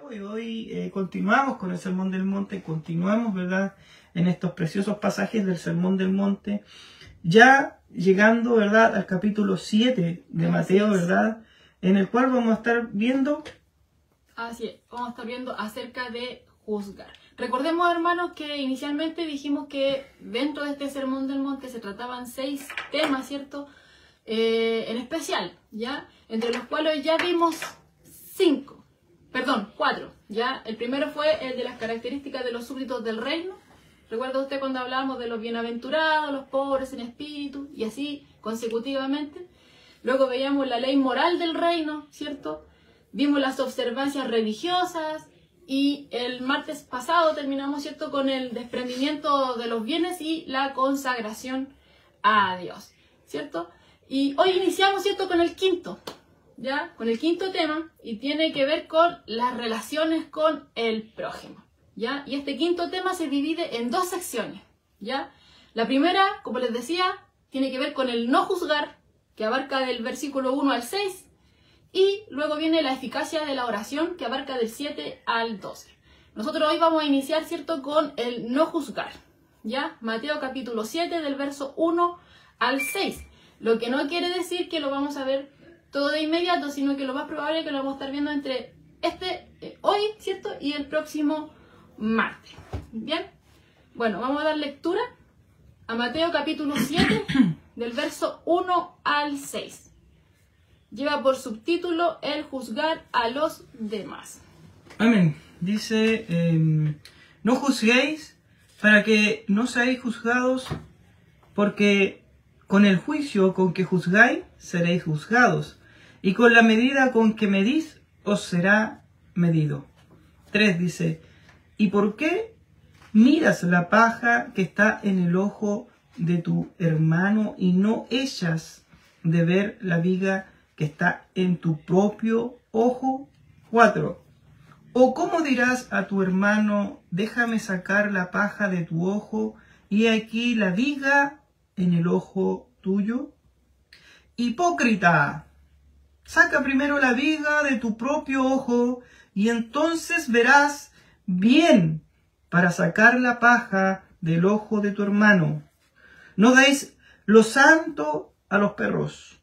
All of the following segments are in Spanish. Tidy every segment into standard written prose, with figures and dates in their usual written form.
Mateo y hoy continuamos con el Sermón del Monte, continuamos, ¿verdad?, en estos preciosos pasajes del Sermón del Monte, ya llegando, ¿verdad?, al capítulo 7 de Mateo, ¿verdad?, en el cual vamos a estar viendo... Así es, vamos a estar viendo acerca de juzgar. Recordemos, hermanos, que inicialmente dijimos que dentro de este Sermón del Monte se trataban 6 temas, ¿cierto?, en especial, ¿ya?, entre los cuales ya vimos 4, ¿ya? El primero fue el de las características de los súbditos del reino. ¿Recuerda usted cuando hablábamos de los bienaventurados, los pobres en espíritu, y así consecutivamente? Luego veíamos la ley moral del reino, ¿cierto? Vimos las observancias religiosas, y el martes pasado terminamos, ¿cierto?, con el desprendimiento de los bienes y la consagración a Dios, ¿cierto? Y hoy iniciamos, ¿cierto?, con el quinto, ¿ya? Con el quinto tema, y tiene que ver con las relaciones con el prójimo, ¿ya? Y este quinto tema se divide en 2 secciones, ¿ya? La primera, como les decía, tiene que ver con el no juzgar, que abarca del versículo 1 al 6, y luego viene la eficacia de la oración, que abarca del 7 al 12. Nosotros hoy vamos a iniciar, ¿cierto?, con el no juzgar, ¿ya? Mateo capítulo 7, del verso 1 al 6. Lo que no quiere decir que lo vamos a ver todo de inmediato, sino que lo más probable es que lo vamos a estar viendo entre hoy, ¿cierto?, y el próximo martes. ¿Bien? Bueno, vamos a dar lectura a Mateo capítulo 7, del verso 1 al 6. Lleva por subtítulo el juzgar a los demás. Amén. Dice, no juzguéis para que no seáis juzgados, porque con el juicio con que juzgáis seréis juzgados, y con la medida con que medís os será medido. 3 dice, ¿y por qué miras la paja que está en el ojo de tu hermano y no echas de ver la viga que está en tu propio ojo? 4. ¿O cómo dirás a tu hermano, déjame sacar la paja de tu ojo, y aquí la viga en el ojo tuyo? Hipócrita, saca primero la viga de tu propio ojo, y entonces verás bien para sacar la paja del ojo de tu hermano. No deis lo santo a los perros,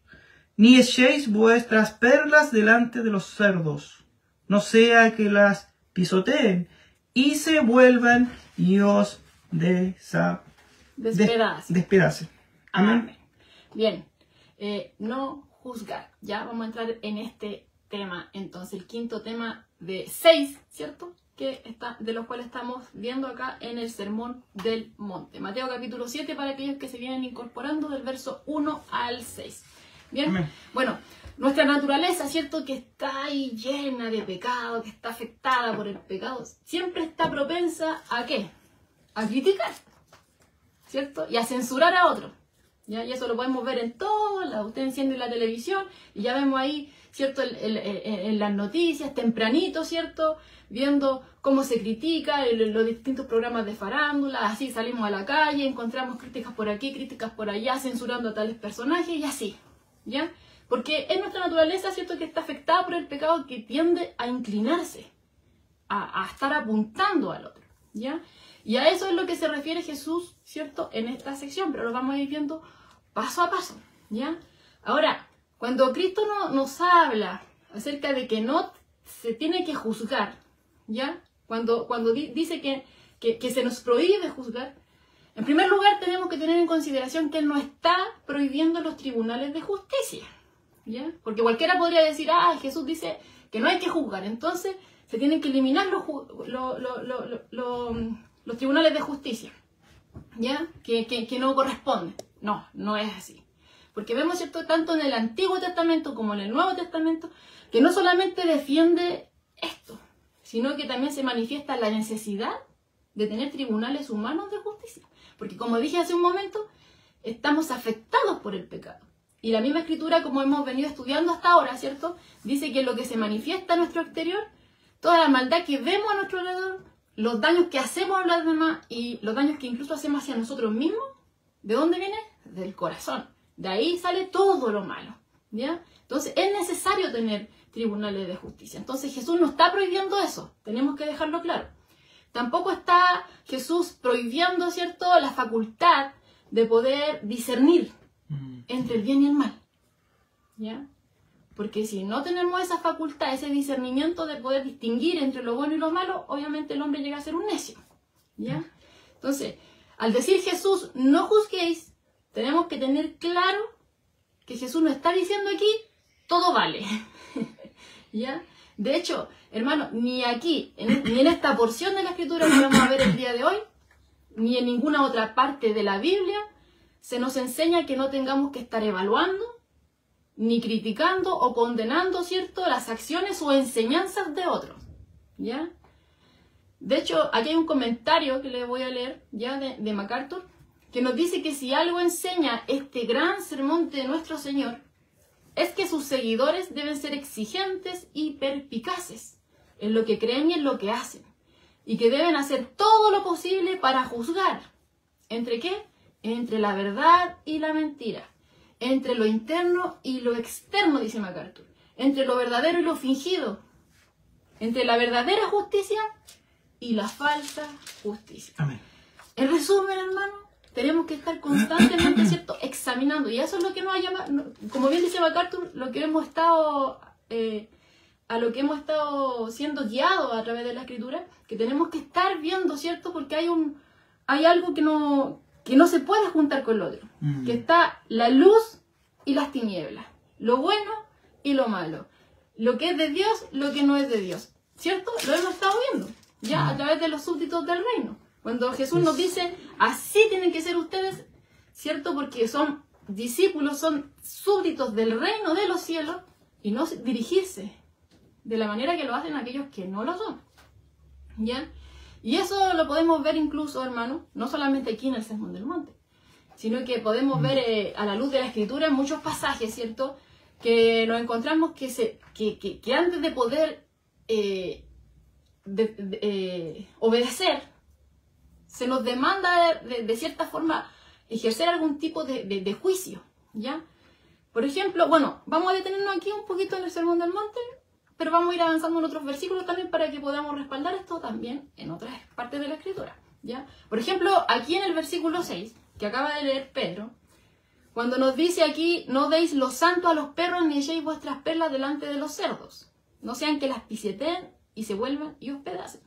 ni echéis vuestras perlas delante de los cerdos, no sea que las pisoteen y se vuelvan y os despedacen. Amén. Bien, no juzgar. Ya vamos a entrar en este tema, entonces, el quinto tema de 6, ¿cierto?, de los cuales estamos viendo acá en el Sermón del Monte. Mateo capítulo 7, para aquellos que se vienen incorporando, del verso 1 al 6. Bien, amén. Bueno, nuestra naturaleza, ¿cierto?, que está ahí llena de pecado, que está afectada por el pecado, siempre está propensa ¿a qué? A criticar, ¿cierto?, y a censurar a otro. ¿Ya? Y eso lo podemos ver en todos lados. Usted enciende la televisión y ya vemos ahí, ¿cierto?, en las noticias, tempranito, ¿cierto?, viendo cómo se critica los distintos programas de farándula. Así salimos a la calle, encontramos críticas por aquí, críticas por allá, censurando a tales personajes y así, ¿ya? Porque es nuestra naturaleza, ¿cierto?, que está afectada por el pecado, que tiende a inclinarse, a estar apuntando al otro, ¿ya? Y a eso es lo que se refiere Jesús, ¿cierto?, en esta sección, pero lo vamos a ir viendo paso a paso, ¿ya? Ahora, cuando Cristo nos habla acerca de que no se tiene que juzgar, ¿ya? Cuando dice que se nos prohíbe juzgar, en primer lugar tenemos que tener en consideración que Él no está prohibiendo los tribunales de justicia, ¿ya? Porque cualquiera podría decir, Jesús dice que no hay que juzgar, entonces se tienen que eliminar los tribunales de justicia, ¿ya? Que no corresponden. No es así. Porque vemos, ¿cierto?, tanto en el Antiguo Testamento como en el Nuevo Testamento, que no solamente defiende esto, sino que también se manifiesta la necesidad de tener tribunales humanos de justicia. Porque, como dije hace un momento, estamos afectados por el pecado. Y la misma Escritura, como hemos venido estudiando hasta ahora, ¿cierto?, dice que lo que se manifiesta en nuestro exterior, toda la maldad que vemos a nuestro alrededor, los daños que hacemos a los demás y los daños que incluso hacemos hacia nosotros mismos, ¿de dónde viene? Del corazón. De ahí sale todo lo malo, ¿ya? Entonces es necesario tener tribunales de justicia. Entonces Jesús no está prohibiendo eso, tenemos que dejarlo claro. Tampoco está Jesús prohibiendo, ¿cierto?, la facultad de poder discernir entre el bien y el mal, ¿ya? Porque si no tenemos esa facultad, ese discernimiento de poder distinguir entre lo bueno y lo malo, obviamente el hombre llega a ser un necio, ¿ya? Entonces, al decir Jesús, no juzguéis, tenemos que tener claro que Jesús no está diciendo aquí, todo vale, ¿ya? De hecho, hermano, ni aquí, ni en esta porción de la Escritura que vamos a ver el día de hoy, ni en ninguna otra parte de la Biblia, se nos enseña que no tengamos que estar evaluando, ni criticando o condenando, ¿cierto?, las acciones o enseñanzas de otros, ¿ya? De hecho, aquí hay un comentario que le voy a leer, ya, de MacArthur, que nos dice que si algo enseña este gran sermón de nuestro Señor, es que sus seguidores deben ser exigentes y perspicaces en lo que creen y en lo que hacen, y que deben hacer todo lo posible para juzgar. ¿Entre qué? Entre la verdad y la mentira, entre lo interno y lo externo, dice MacArthur, entre lo verdadero y lo fingido, entre la verdadera justicia y la falsa justicia. Amén. En resumen, hermano, tenemos que estar constantemente, ¿cierto?, examinando, y eso es lo que nos ha llamado, como bien dice MacArthur, lo que hemos estado, a lo que hemos estado siendo guiados a través de la Escritura, que tenemos que estar viendo, ¿cierto?, porque hay algo que no se puede juntar con lo otro, que está la luz y las tinieblas, lo bueno y lo malo, lo que es de Dios, lo que no es de Dios, ¿cierto? Lo hemos estado viendo, ya, a través de los súbditos del reino. Cuando Jesús nos dice, así tienen que ser ustedes, ¿cierto? Porque son discípulos, son súbditos del reino de los cielos, y no dirigirse de la manera que lo hacen aquellos que no lo son, ¿ya? Y eso lo podemos ver incluso, hermano, no solamente aquí en el Sermón del Monte, sino que podemos ver a la luz de la Escritura en muchos pasajes, ¿cierto? Que nos encontramos que antes de poder obedecer, se nos demanda de cierta forma ejercer algún tipo de juicio, ¿ya? Por ejemplo, bueno, vamos a detenernos aquí un poquito en el Sermón del Monte, pero vamos a ir avanzando en otros versículos también para que podamos respaldar esto también en otras partes de la Escritura, ¿ya? Por ejemplo, aquí en el versículo 6, que acaba de leer Pedro, cuando nos dice aquí, no deis lo santo a los perros ni echéis vuestras perlas delante de los cerdos, no sean que las piseten y se vuelvan y os pedacen.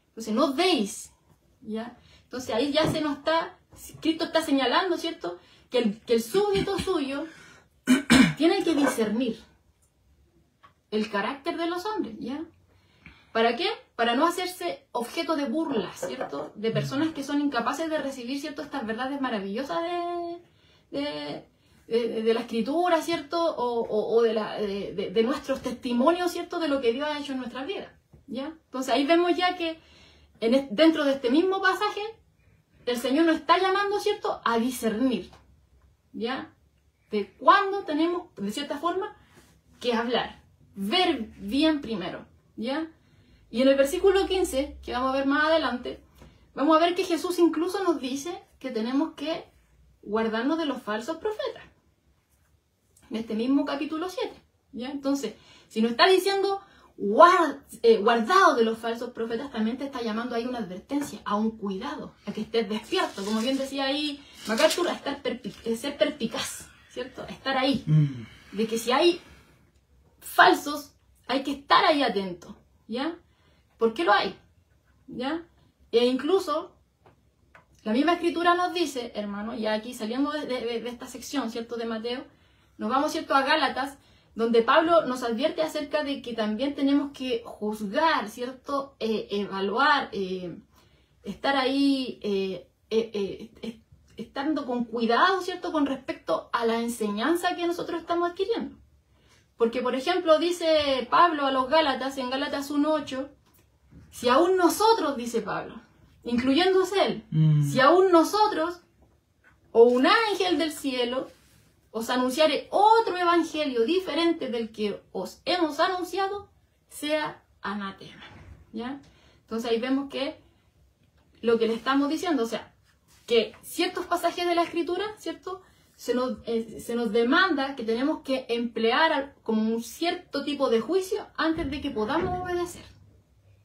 Entonces, no deis, ¿ya? Entonces ahí ya se nos está, Cristo está señalando, ¿cierto?, que el súbdito suyo tiene que discernir el carácter de los hombres, ¿ya? ¿Para qué? Para no hacerse objeto de burlas, ¿cierto?, de personas que son incapaces de recibir, ¿cierto?, estas verdades maravillosas de la Escritura, ¿cierto?, o de nuestros testimonios, ¿cierto?, de lo que Dios ha hecho en nuestras vidas, ¿ya? Entonces ahí vemos ya que dentro de este mismo pasaje, el Señor nos está llamando, ¿cierto?, a discernir, ¿ya?, de cuándo tenemos, de cierta forma, que hablar, ver bien primero, ¿ya? Y en el versículo 15, que vamos a ver más adelante, vamos a ver que Jesús incluso nos dice que tenemos que guardarnos de los falsos profetas, en este mismo capítulo 7, ¿ya? Entonces, si nos está diciendo guardado de los falsos profetas, también te está llamando ahí una advertencia, a un cuidado, a que estés despierto, como bien decía ahí MacArthur, a ser perspicaz, ¿cierto? A estar ahí, de que si hay falsos, hay que estar ahí atento, ¿ya? ¿Por qué lo hay? ¿Ya? E incluso, la misma Escritura nos dice, hermano, ya aquí saliendo de esta sección, ¿cierto?, de Mateo, nos vamos, ¿cierto?, a Gálatas, donde Pablo nos advierte acerca de que también tenemos que juzgar, ¿cierto?, evaluar, estar ahí, estando con cuidado, ¿cierto?, con respecto a la enseñanza que nosotros estamos adquiriendo. Porque, por ejemplo, dice Pablo a los Gálatas, en Gálatas 1:8, si aún nosotros, dice Pablo, incluyéndose él, si aún nosotros, o un ángel del cielo, os anunciare otro evangelio diferente del que os hemos anunciado, sea anatema, ¿ya? Entonces ahí vemos que lo que le estamos diciendo, o sea, que ciertos pasajes de la Escritura, ¿cierto?, se nos demanda que tenemos que emplear como un cierto tipo de juicio antes de que podamos obedecer.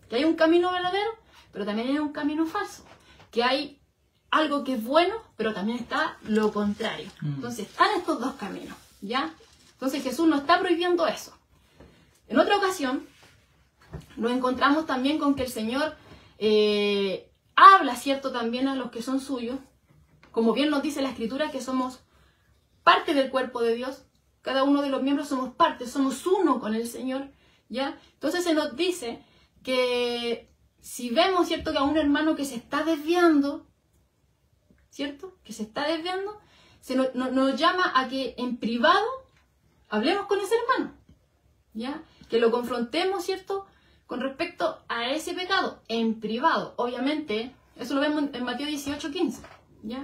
Que hay un camino verdadero, pero también hay un camino falso. Que hay algo que es bueno, pero también está lo contrario. Entonces están estos dos caminos, ¿ya? Entonces Jesús nos está prohibiendo eso. En otra ocasión, nos encontramos también con que el Señor habla, ¿cierto?, también a los que son suyos. Como bien nos dice la Escritura, que somos parte del cuerpo de Dios. Cada uno de los miembros somos parte, somos uno con el Señor, ¿ya? Entonces se nos dice que si vemos, ¿cierto?, que a un hermano que se está desviando, ¿cierto?, que se está desviando, nos llama a que en privado hablemos con ese hermano, ¿ya? Que lo confrontemos, ¿cierto?, con respecto a ese pecado, en privado. Obviamente, eso lo vemos en Mateo 18:15, ¿ya?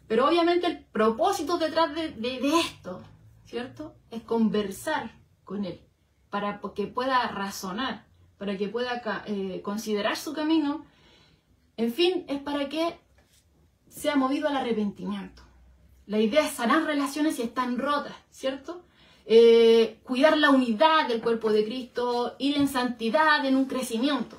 Pero obviamente el propósito detrás de esto, ¿cierto?, es conversar con él, para que pueda razonar, para que pueda considerar su camino. En fin, es para que sea movido al arrepentimiento. La idea es sanar relaciones si están rotas, ¿cierto? Cuidar la unidad del cuerpo de Cristo, ir en santidad, en un crecimiento.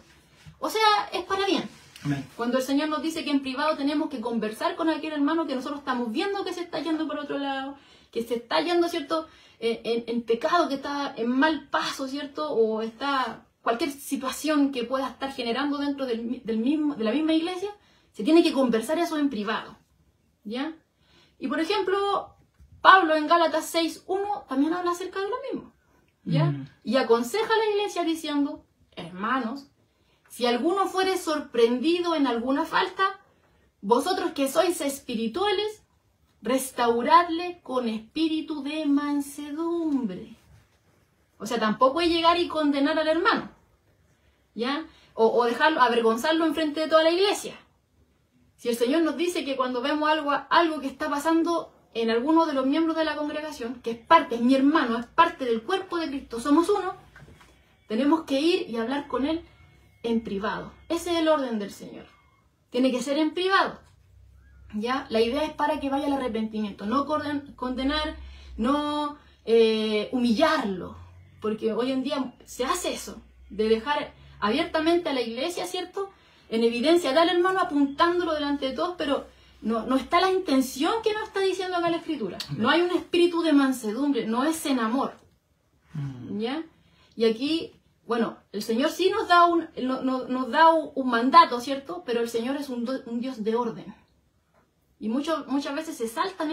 O sea, es para bien. Amén. Cuando el Señor nos dice que en privado tenemos que conversar con aquel hermano que nosotros estamos viendo que se está yendo por otro lado, que se está yendo, ¿cierto?, en pecado, que está en mal paso, ¿cierto?, o está cualquier situación que pueda estar generando dentro de la misma iglesia, se tiene que conversar eso en privado, ¿ya? Y por ejemplo, Pablo en Gálatas 6:1 también habla acerca de lo mismo, ¿ya? Y aconseja a la iglesia diciendo: hermanos, si alguno fuere sorprendido en alguna falta, vosotros que sois espirituales, restauradle con espíritu de mansedumbre. O sea, tampoco es llegar y condenar al hermano, ¿ya? O dejarlo, avergonzarlo enfrente de toda la iglesia. Si el Señor nos dice que cuando vemos algo que está pasando en alguno de los miembros de la congregación, que es mi hermano, es parte del cuerpo de Cristo, somos uno, tenemos que ir y hablar con él en privado. Ese es el orden del Señor. Tiene que ser en privado, ¿ya? La idea es para que vaya al arrepentimiento, no condenar, no humillarlo, porque hoy en día se hace eso, de dejar abiertamente a la iglesia, ¿cierto?, en evidencia al hermano apuntándolo delante de todos, pero no está la intención que nos está diciendo acá la Escritura. No hay un espíritu de mansedumbre, no es en amor, ¿ya? Y aquí, bueno, el Señor sí nos da un mandato, ¿cierto?, pero el Señor es un Dios de orden. Y muchas veces se saltan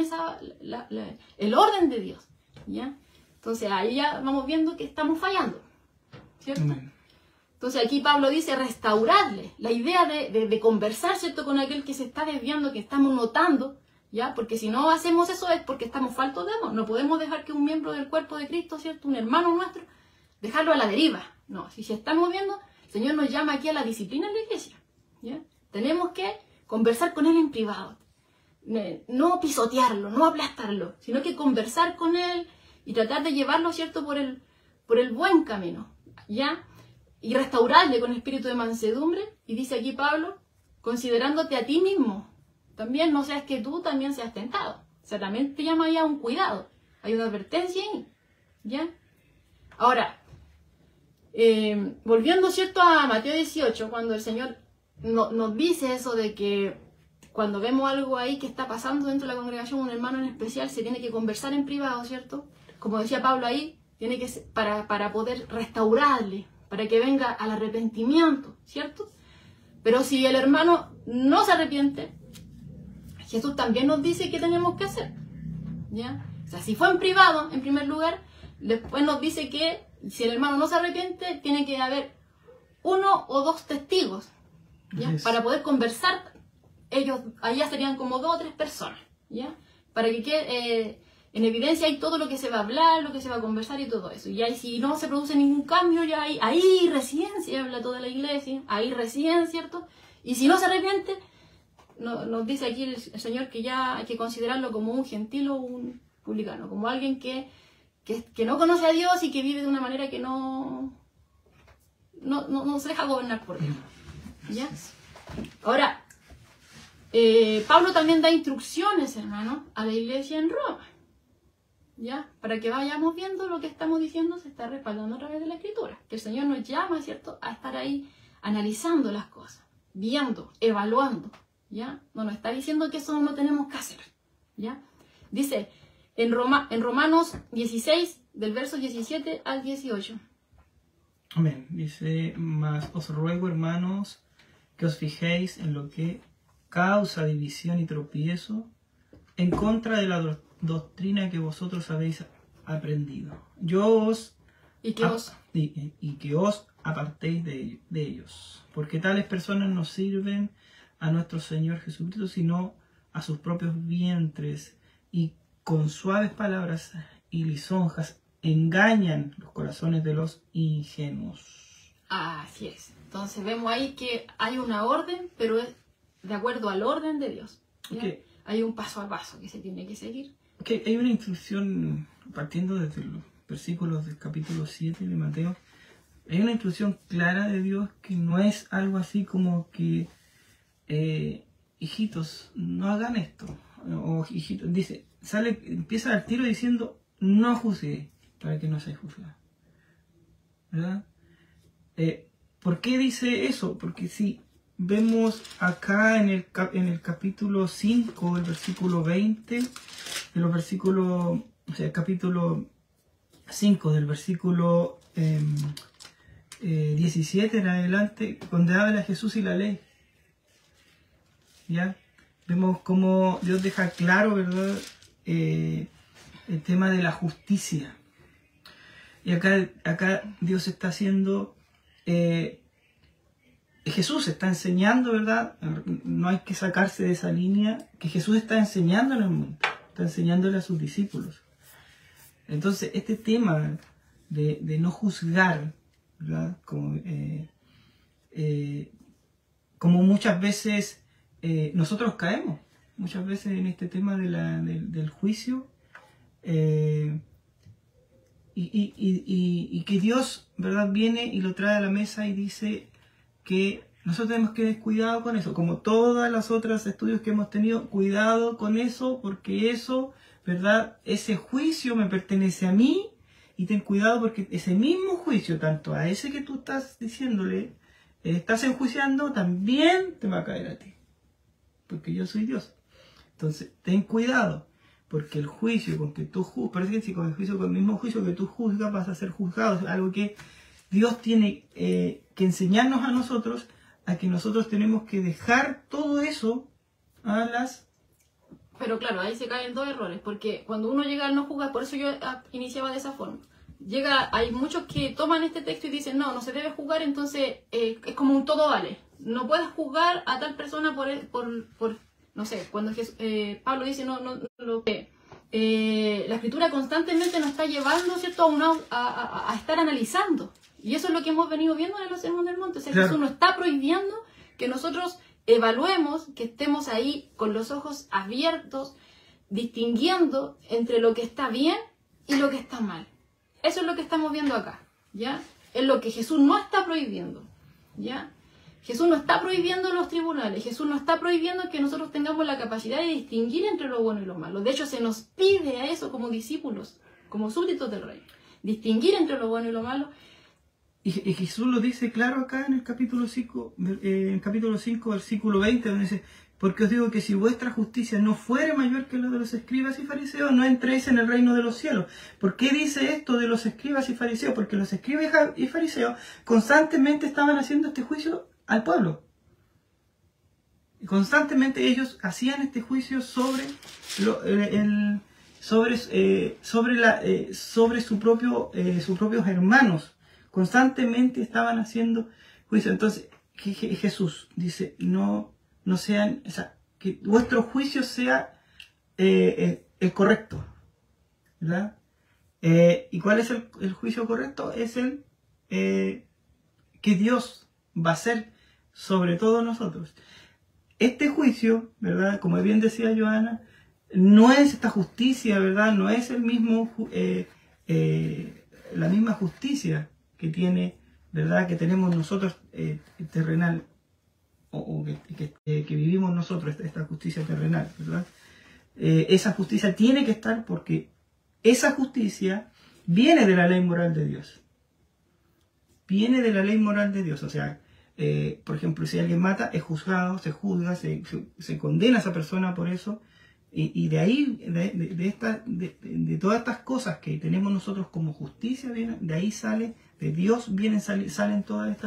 el orden de Dios, ¿ya? Entonces ahí ya vamos viendo que estamos fallando, ¿cierto? Amén. Entonces aquí Pablo dice restaurarle. La idea de conversar, ¿cierto?, con aquel que se está desviando, que estamos notando, ¿ya? Porque si no hacemos eso es porque estamos faltos de amor. No podemos dejar que un miembro del cuerpo de Cristo, ¿cierto?, un hermano nuestro, dejarlo a la deriva. No, si se estamos viendo, el Señor nos llama aquí a la disciplina en la iglesia, ¿ya? Tenemos que conversar con él en privado. No pisotearlo, no aplastarlo, sino que conversar con él y tratar de llevarlo, ¿cierto?, por el buen camino, ¿ya? Y restaurarle con espíritu de mansedumbre. Y dice aquí Pablo, considerándote a ti mismo, también no seas que tú también seas tentado. O sea, también te llama ya a un cuidado, hay una advertencia ahí, ¿ya? Ahora, volviendo, ¿cierto?, a Mateo 18, cuando el Señor nos dice eso de que cuando vemos algo ahí que está pasando dentro de la congregación, un hermano en especial, se tiene que conversar en privado, ¿cierto? Como decía Pablo ahí, tiene que ser para poder restaurarle, para que venga al arrepentimiento, ¿cierto? Pero si el hermano no se arrepiente, Jesús también nos dice qué tenemos que hacer, ¿ya? O sea, si fue en privado, en primer lugar, después nos dice que si el hermano no se arrepiente, tiene que haber 1 o 2 testigos, ¿ya? Yes. Para poder conversar. Ellos allá serían como 2 o 3 personas, ¿ya? Para que quede en evidencia hay todo lo que se va a hablar, lo que se va a conversar y todo eso. Y ahí, si no se produce ningún cambio, ya ahí recién se habla toda la iglesia, ahí recién, ¿cierto? Y si no se arrepiente, nos dice aquí el Señor que ya hay que considerarlo como un gentil o un publicano, como alguien que no conoce a Dios y que vive de una manera que no se deja gobernar por Dios, ¿ya? Ahora, Pablo también da instrucciones, hermano, a la iglesia en Roma. ¿Ya? Para que vayamos viendo lo que estamos diciendo se está respaldando a través de la Escritura. Que el Señor nos llama, ¿cierto?, a estar ahí analizando las cosas, viendo, evaluando. ¿Ya? No nos está diciendo que eso no tenemos que hacer. ¿Ya? Dice en Romanos 16, del verso 17 al 18. Amén. Dice, mas os ruego, hermanos, que os fijéis en lo que causa división y tropiezo en contra de la doctrina que vosotros habéis aprendido. Y que os apartéis de ellos, porque tales personas no sirven a nuestro Señor Jesucristo, sino a sus propios vientres, y con suaves palabras y lisonjas engañan los corazones de los ingenuos. Así es. Entonces vemos ahí que hay una orden, pero es de acuerdo al orden de Dios. Okay. Hay un paso a paso que se tiene que seguir. Okay. Hay una instrucción, partiendo desde los versículos del capítulo 7 de Mateo, hay una instrucción clara de Dios que no es algo así como que hijitos, no hagan esto. O hijitos, dice, empieza al tiro diciendo, no juzguéis para que no seáis juzgados. ¿Verdad? ¿Por qué dice eso? Porque si vemos acá en el capítulo 5, el versículo 20, de los versículos, o sea, el capítulo 5 del versículo 17 en adelante, donde habla Jesús y la ley. ¿Ya? Vemos cómo Dios deja claro, ¿verdad?, el tema de la justicia. Y acá Dios está haciendo, Jesús está enseñando, ¿verdad? No hay que sacarse de esa línea, que Jesús está enseñando en el mundo, está enseñándole a sus discípulos. Entonces, este tema de no juzgar, ¿verdad?, como muchas veces nosotros caemos, muchas veces en este tema del juicio, y que Dios, ¿verdad?, viene y lo trae a la mesa y dice que nosotros tenemos que tener cuidado con eso, como todas las otras estudios que hemos tenido, cuidado con eso, porque eso, ¿verdad?, ese juicio me pertenece a mí, y ten cuidado porque ese mismo juicio, tanto a ese que tú estás diciéndole, estás enjuiciando, también te va a caer a ti, porque yo soy Dios. Entonces, ten cuidado, porque el juicio con que tú juzgas, parece que si con el mismo juicio que tú juzgas vas a ser juzgado, es algo que Dios tiene que enseñarnos a nosotros, a que nosotros tenemos que dejar todo eso a las... Pero claro, ahí se caen dos errores, porque cuando uno llega al no juzgar, por eso yo iniciaba de esa forma, hay muchos que toman este texto y dicen, no se debe juzgar, entonces es como un todo vale. No puedes juzgar a tal persona por no sé, cuando Pablo dice, la Escritura constantemente nos está llevando, ¿cierto?, a estar analizando. Y eso es lo que hemos venido viendo en los Sermones del Monte. O sea, claro, Jesús nos está prohibiendo que nosotros evaluemos, que estemos ahí con los ojos abiertos, distinguiendo entre lo que está bien y lo que está mal. Eso es lo que estamos viendo acá, ¿ya? Es lo que Jesús no está prohibiendo, ¿ya? Jesús no está prohibiendo los tribunales, Jesús no está prohibiendo que nosotros tengamos la capacidad de distinguir entre lo bueno y lo malo. De hecho, se nos pide a eso como discípulos, como súbditos del rey, distinguir entre lo bueno y lo malo. Y Jesús lo dice claro acá en el capítulo 5, versículo 20, donde dice, porque os digo que si vuestra justicia no fuere mayor que la de los escribas y fariseos, no entréis en el reino de los cielos. ¿Por qué dice esto de los escribas y fariseos? Porque los escribas y fariseos constantemente estaban haciendo este juicio al pueblo. Y constantemente ellos hacían este juicio sobre sus propios hermanos. Constantemente estaban haciendo juicio. Entonces Jesús dice, no sean, o sea, que vuestro juicio sea el correcto, ¿verdad? ¿Y cuál es el juicio correcto? Es el que Dios va a hacer sobre todos nosotros. Este juicio, ¿verdad?, como bien decía Joana, no es esta justicia, ¿verdad?, no es el mismo la misma justicia que tiene, ¿verdad?, que tenemos nosotros terrenal. que vivimos nosotros, esta justicia terrenal, ¿verdad? Esa justicia tiene que estar porque esa justicia viene de la ley moral de Dios. Viene de la ley moral de Dios. O sea, por ejemplo, si alguien mata, es juzgado, se juzga, se condena a esa persona por eso. Y de ahí, de todas estas cosas que tenemos nosotros como justicia, de ahí sale, de Dios salen todas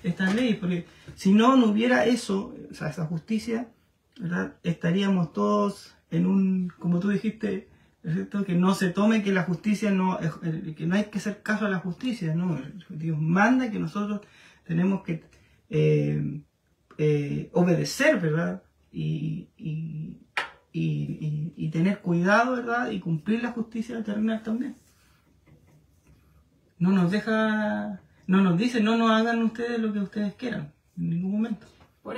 estas leyes. Porque si no hubiera eso, o sea, esa justicia, ¿verdad? Estaríamos todos en un, como tú dijiste, ¿cierto? Que no se tome que la justicia que no hay que hacer caso a la justicia, ¿no? Dios manda que nosotros tenemos que obedecer, ¿verdad? Y tener cuidado, ¿verdad? Y cumplir la justicia terrenal también. No nos dice, no nos hagan ustedes lo que ustedes quieran, en ningún momento. Por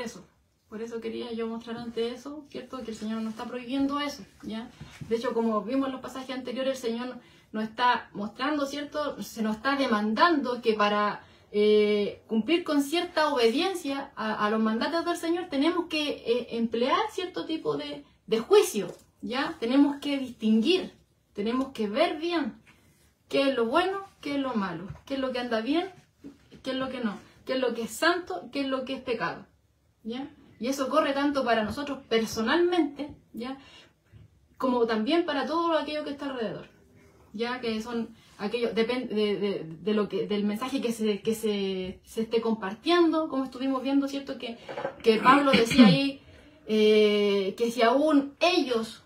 eso quería yo mostrar ante eso, ¿cierto? Que el Señor nos está prohibiendo eso, ¿ya? De hecho, como vimos en los pasajes anteriores, el Señor nos está mostrando, ¿cierto? Se nos está demandando que para cumplir con cierta obediencia a los mandatos del Señor tenemos que emplear cierto tipo de juicio, ¿ya? Tenemos que distinguir, tenemos que ver bien qué es lo bueno, qué es lo malo, qué es lo que anda bien, qué es lo que no, qué es lo que es santo, qué es lo que es pecado, ¿ya? Y eso corre tanto para nosotros personalmente, ¿ya? Como también para todo aquello que está alrededor, ¿ya? Que son aquellos, depende del mensaje que se esté compartiendo, como estuvimos viendo, ¿cierto? Que Pablo decía ahí, que si aún ellos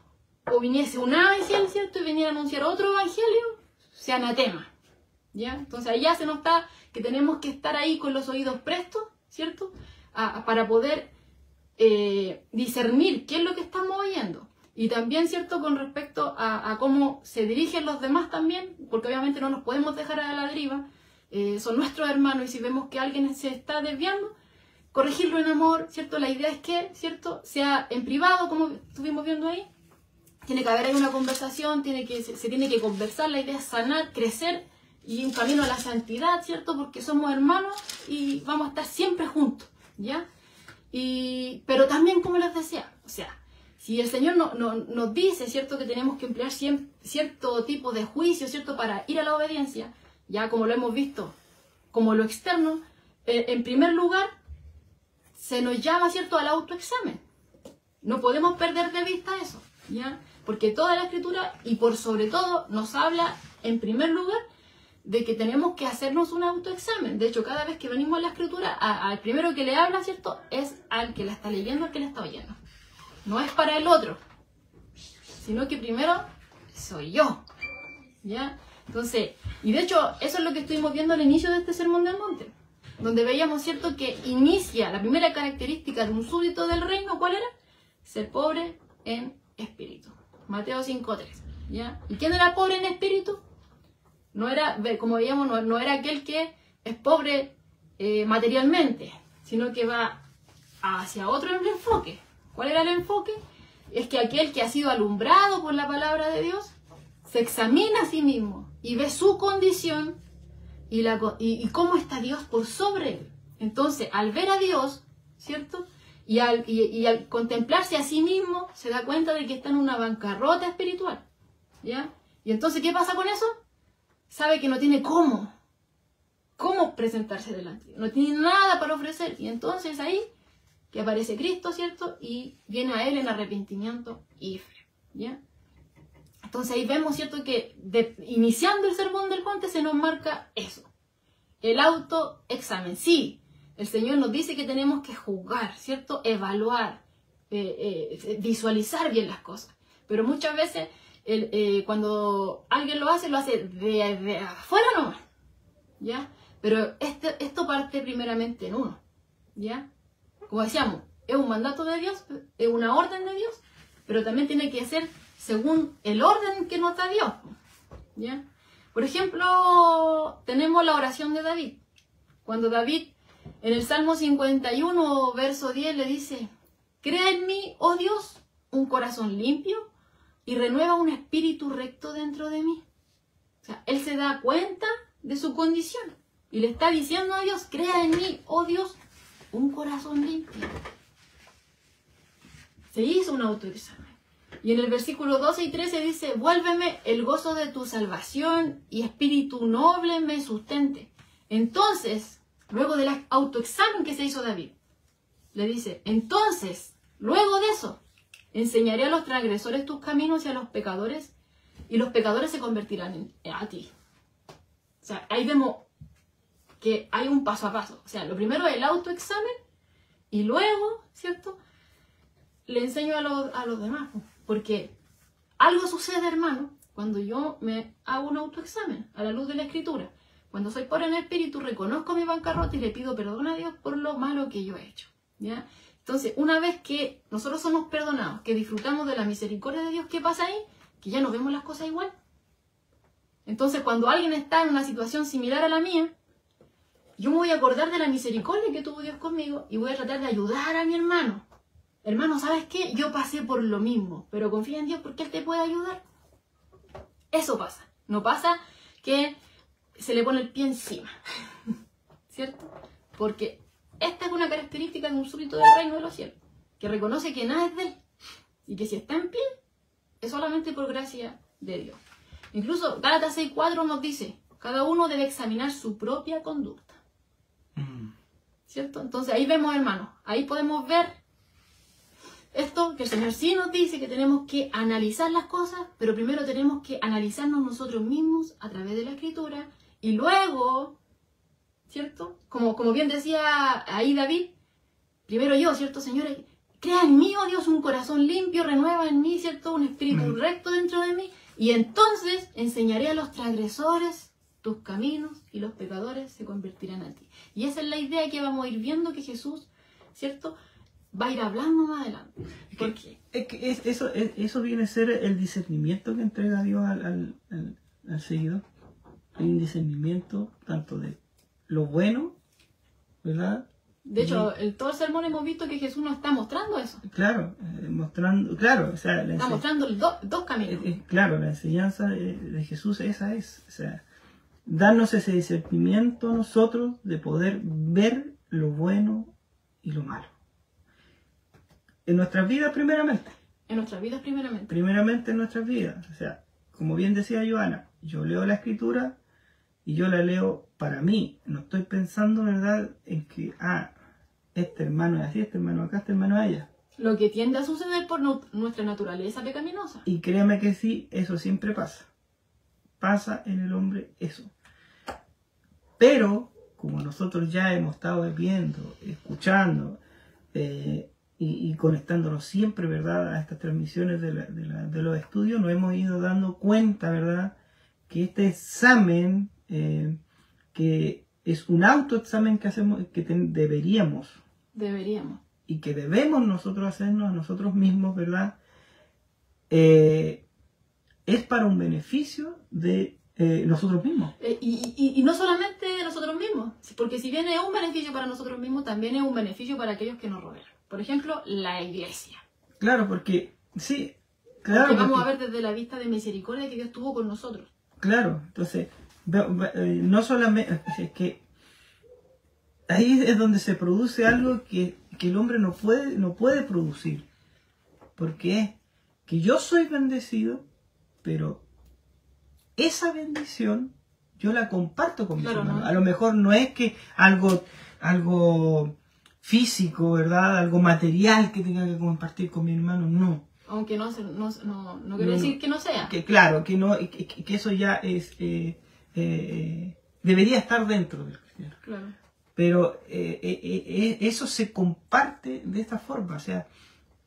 o viniese un ángel, ¿cierto? Y viniera a anunciar otro evangelio, sea anatema, ¿ya? Entonces allá se nota que tenemos que estar ahí con los oídos prestos, ¿cierto? Para poder discernir qué es lo que estamos oyendo. Y también, ¿cierto? Con respecto a cómo se dirigen los demás también, porque obviamente no nos podemos dejar a la deriva, son nuestros hermanos y si vemos que alguien se está desviando, corregirlo en amor, ¿cierto? La idea es que, ¿cierto? Sea en privado, como estuvimos viendo ahí. Tiene que haber ahí una conversación, se tiene que conversar, la idea es sanar, crecer y un camino a la santidad, ¿cierto? Porque somos hermanos y vamos a estar siempre juntos, ¿ya? Pero también, como les decía, o sea, si el Señor nos dice, ¿cierto? Que tenemos que emplear cierto tipo de juicio, ¿cierto? Para ir a la obediencia, ya como lo hemos visto, como lo externo, en primer lugar, se nos llama, ¿cierto? Al autoexamen. No podemos perder de vista eso, ¿ya? Porque toda la Escritura, y por sobre todo, nos habla, en primer lugar, de que tenemos que hacernos un autoexamen. De hecho, cada vez que venimos a la Escritura, al primero que le habla, ¿cierto? Es al que la está leyendo, al que la está oyendo. No es para el otro, sino que primero soy yo, ¿ya? Entonces, y de hecho, eso es lo que estuvimos viendo al inicio de este Sermón del Monte, donde veíamos, ¿cierto? Que inicia la primera característica de un súbdito del reino, ¿cuál era? Ser pobre en espíritu. Mateo 5:3, ¿ya? ¿Y quién era pobre en espíritu? No era, como veíamos, no era aquel que es pobre materialmente, sino que va hacia otro enfoque. ¿Cuál era el enfoque? Es que aquel que ha sido alumbrado por la palabra de Dios se examina a sí mismo y ve su condición y cómo está Dios por sobre él. Entonces, al ver a Dios, ¿cierto? Y al contemplarse a sí mismo, se da cuenta de que está en una bancarrota espiritual, ¿ya? Y entonces, ¿qué pasa con eso? Sabe que no tiene cómo presentarse delante. No tiene nada para ofrecer. Y entonces ahí que aparece Cristo, ¿cierto? Y viene a Él en arrepentimiento y fe, ¿ya? Entonces ahí vemos, ¿cierto? Que iniciando el Sermón del Monte se nos marca eso. El autoexamen. Sí, el Señor nos dice que tenemos que juzgar, ¿cierto? Evaluar, visualizar bien las cosas. Pero muchas veces cuando alguien lo hace de afuera nomás, ¿ya? Pero esto parte primeramente en uno, ¿ya? Como decíamos, es un mandato de Dios, es una orden de Dios, pero también tiene que ser según el orden que nos da Dios, ¿ya? Por ejemplo, tenemos la oración de David. Cuando David, en el Salmo 51, verso 10, le dice: crea en mí, oh Dios, un corazón limpio y renueva un espíritu recto dentro de mí. O sea, él se da cuenta de su condición y le está diciendo a Dios: crea en mí, oh Dios, un corazón limpio. Se hizo un autoexamen. Y en el versículo 12 y 13 dice, vuélveme el gozo de tu salvación y espíritu noble me sustente. Entonces, luego del autoexamen que se hizo David, le dice, entonces, luego de eso, enseñaré a los transgresores tus caminos y a los pecadores se convertirán a ti. O sea, ahí vemos que hay un paso a paso. O sea, lo primero es el autoexamen y luego, ¿cierto? Le enseño a los demás. Porque algo sucede, hermano, cuando yo me hago un autoexamen a la luz de la Escritura. Cuando soy pobre en espíritu, reconozco mi bancarrota y le pido perdón a Dios por lo malo que yo he hecho. ¿Ya? Entonces, una vez que nosotros somos perdonados, que disfrutamos de la misericordia de Dios, ¿qué pasa ahí? Que ya no vemos las cosas igual. Entonces, cuando alguien está en una situación similar a la mía, yo me voy a acordar de la misericordia que tuvo Dios conmigo y voy a tratar de ayudar a mi hermano. Hermano, ¿sabes qué? Yo pasé por lo mismo, pero confía en Dios porque Él te puede ayudar. Eso pasa. No pasa que se le pone el pie encima. ¿Cierto? Porque esta es una característica de un súbdito del reino de los cielos, que reconoce que nada es de él y que si está en pie es solamente por gracia de Dios. Incluso Gálatas 6:4 nos dice, cada uno debe examinar su propia conducta. ¿Cierto? Entonces ahí vemos, hermanos, ahí podemos ver esto que el Señor sí nos dice, que tenemos que analizar las cosas, pero primero tenemos que analizarnos nosotros mismos a través de la Escritura y luego, ¿cierto? Como bien decía ahí David, primero yo, ¿cierto, señores? Crea en mí, oh Dios, un corazón limpio, renueva en mí, ¿cierto? Un espíritu recto dentro de mí, y entonces enseñaré a los transgresores tus caminos y los pecadores se convertirán a ti. Y esa es la idea que vamos a ir viendo que Jesús, ¿cierto?, va a ir hablando más adelante. Eso viene a ser el discernimiento que entrega Dios al seguidor. Hay un discernimiento tanto de lo bueno, ¿verdad? De hecho, en todo el sermón hemos visto que Jesús nos está mostrando eso. Claro, o sea, está mostrando dos caminos. Claro, la enseñanza de Jesús esa es, o sea, darnos ese discernimiento a nosotros de poder ver lo bueno y lo malo. En nuestras vidas primeramente. En nuestras vidas primeramente. Primeramente en nuestras vidas. O sea, como bien decía Joana, yo leo la Escritura y yo la leo para mí. No estoy pensando, ¿verdad?, en que, este hermano es así, este hermano acá, este hermano allá. Lo que tiende a suceder por nuestra naturaleza pecaminosa. Y créame que sí, eso siempre pasa. Pasa en el hombre eso. Pero, como nosotros ya hemos estado viendo, escuchando, y conectándonos siempre, ¿verdad?, a estas transmisiones de los estudios, nos hemos ido dando cuenta, ¿verdad?, que este examen, que es un autoexamen que hacemos, que deberíamos. Y que debemos nosotros hacernos a nosotros mismos, ¿verdad?, es para un beneficio de nosotros mismos. Y no solamente de nosotros mismos, porque si bien es un beneficio para nosotros mismos, también es un beneficio para aquellos que nos rodean. Por ejemplo, la iglesia. Claro, porque sí, claro. Porque vamos a ver desde la vista de misericordia que Dios tuvo con nosotros. Claro, entonces, no solamente, es que ahí es donde se produce algo que el hombre no puede producir. Porque es que yo soy bendecido, pero esa bendición yo la comparto con mis hermanos. ¿No? A lo mejor no es que algo físico, ¿verdad?, algo material que tenga que compartir con mi hermano, no. Aunque no quiero decir que no sea. Que claro, que eso ya es debería estar dentro del cristiano. Claro. Pero eso se comparte de esta forma. O sea,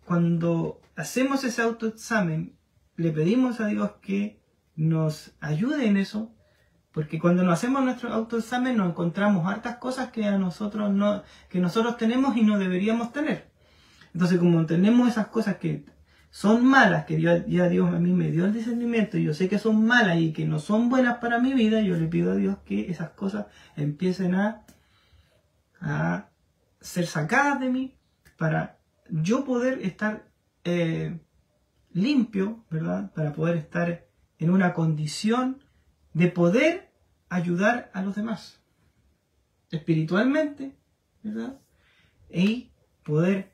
cuando hacemos ese autoexamen, le pedimos a Dios que nos ayude en eso, porque cuando nos hacemos nuestro autoexamen nos encontramos hartas cosas que nosotros tenemos y no deberíamos tener. Entonces, como tenemos esas cosas que son malas, que ya Dios a mí me dio el discernimiento y yo sé que son malas y que no son buenas para mi vida, yo le pido a Dios que esas cosas empiecen a ser sacadas de mí para yo poder estar limpio, ¿verdad? Para poder estar en una condición de poder ayudar a los demás espiritualmente, ¿verdad? y poder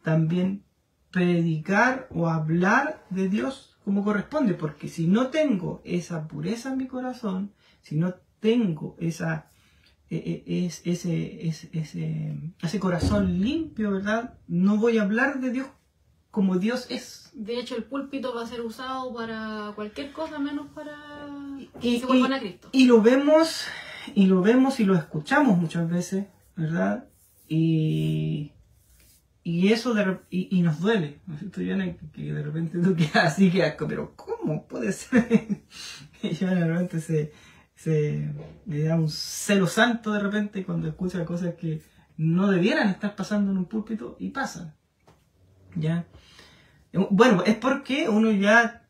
también predicar o hablar de Dios como corresponde, porque si no tengo esa pureza en mi corazón, si no tengo ese corazón limpio, ¿verdad? No voy a hablar de Dios como Dios es. De hecho, el púlpito va a ser usado para cualquier cosa menos para que se vuelvan a Cristo. Y lo vemos y lo escuchamos muchas veces, ¿verdad? Y eso y nos duele, ¿no es cierto, Joana? Que de repente tú quedas así, que asco, pero ¿cómo puede ser? Y Joana de repente le da un celo santo de repente cuando escucha cosas que no debieran estar pasando en un púlpito y pasan. ¿Ya? Bueno, es porque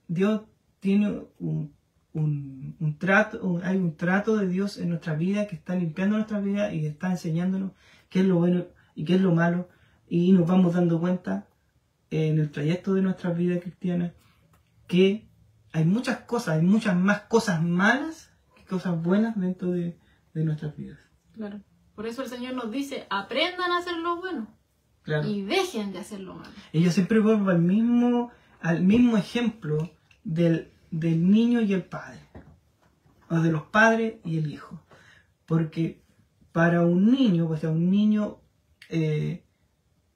Dios tiene un trato, hay un trato de Dios en nuestra vida que está limpiando nuestra vida y está enseñándonos qué es lo bueno y qué es lo malo, y nos vamos dando cuenta en el trayecto de nuestra vida cristiana que hay muchas cosas, hay muchas más cosas malas que cosas buenas dentro de nuestras vidas. Claro. Por eso el Señor nos dice, aprendan a hacer lo bueno. Claro. Y dejen de hacer lo malo. Y yo siempre vuelvo al mismo ejemplo del niño y el padre, o de los padres y el hijo. Porque para un niño, o sea, un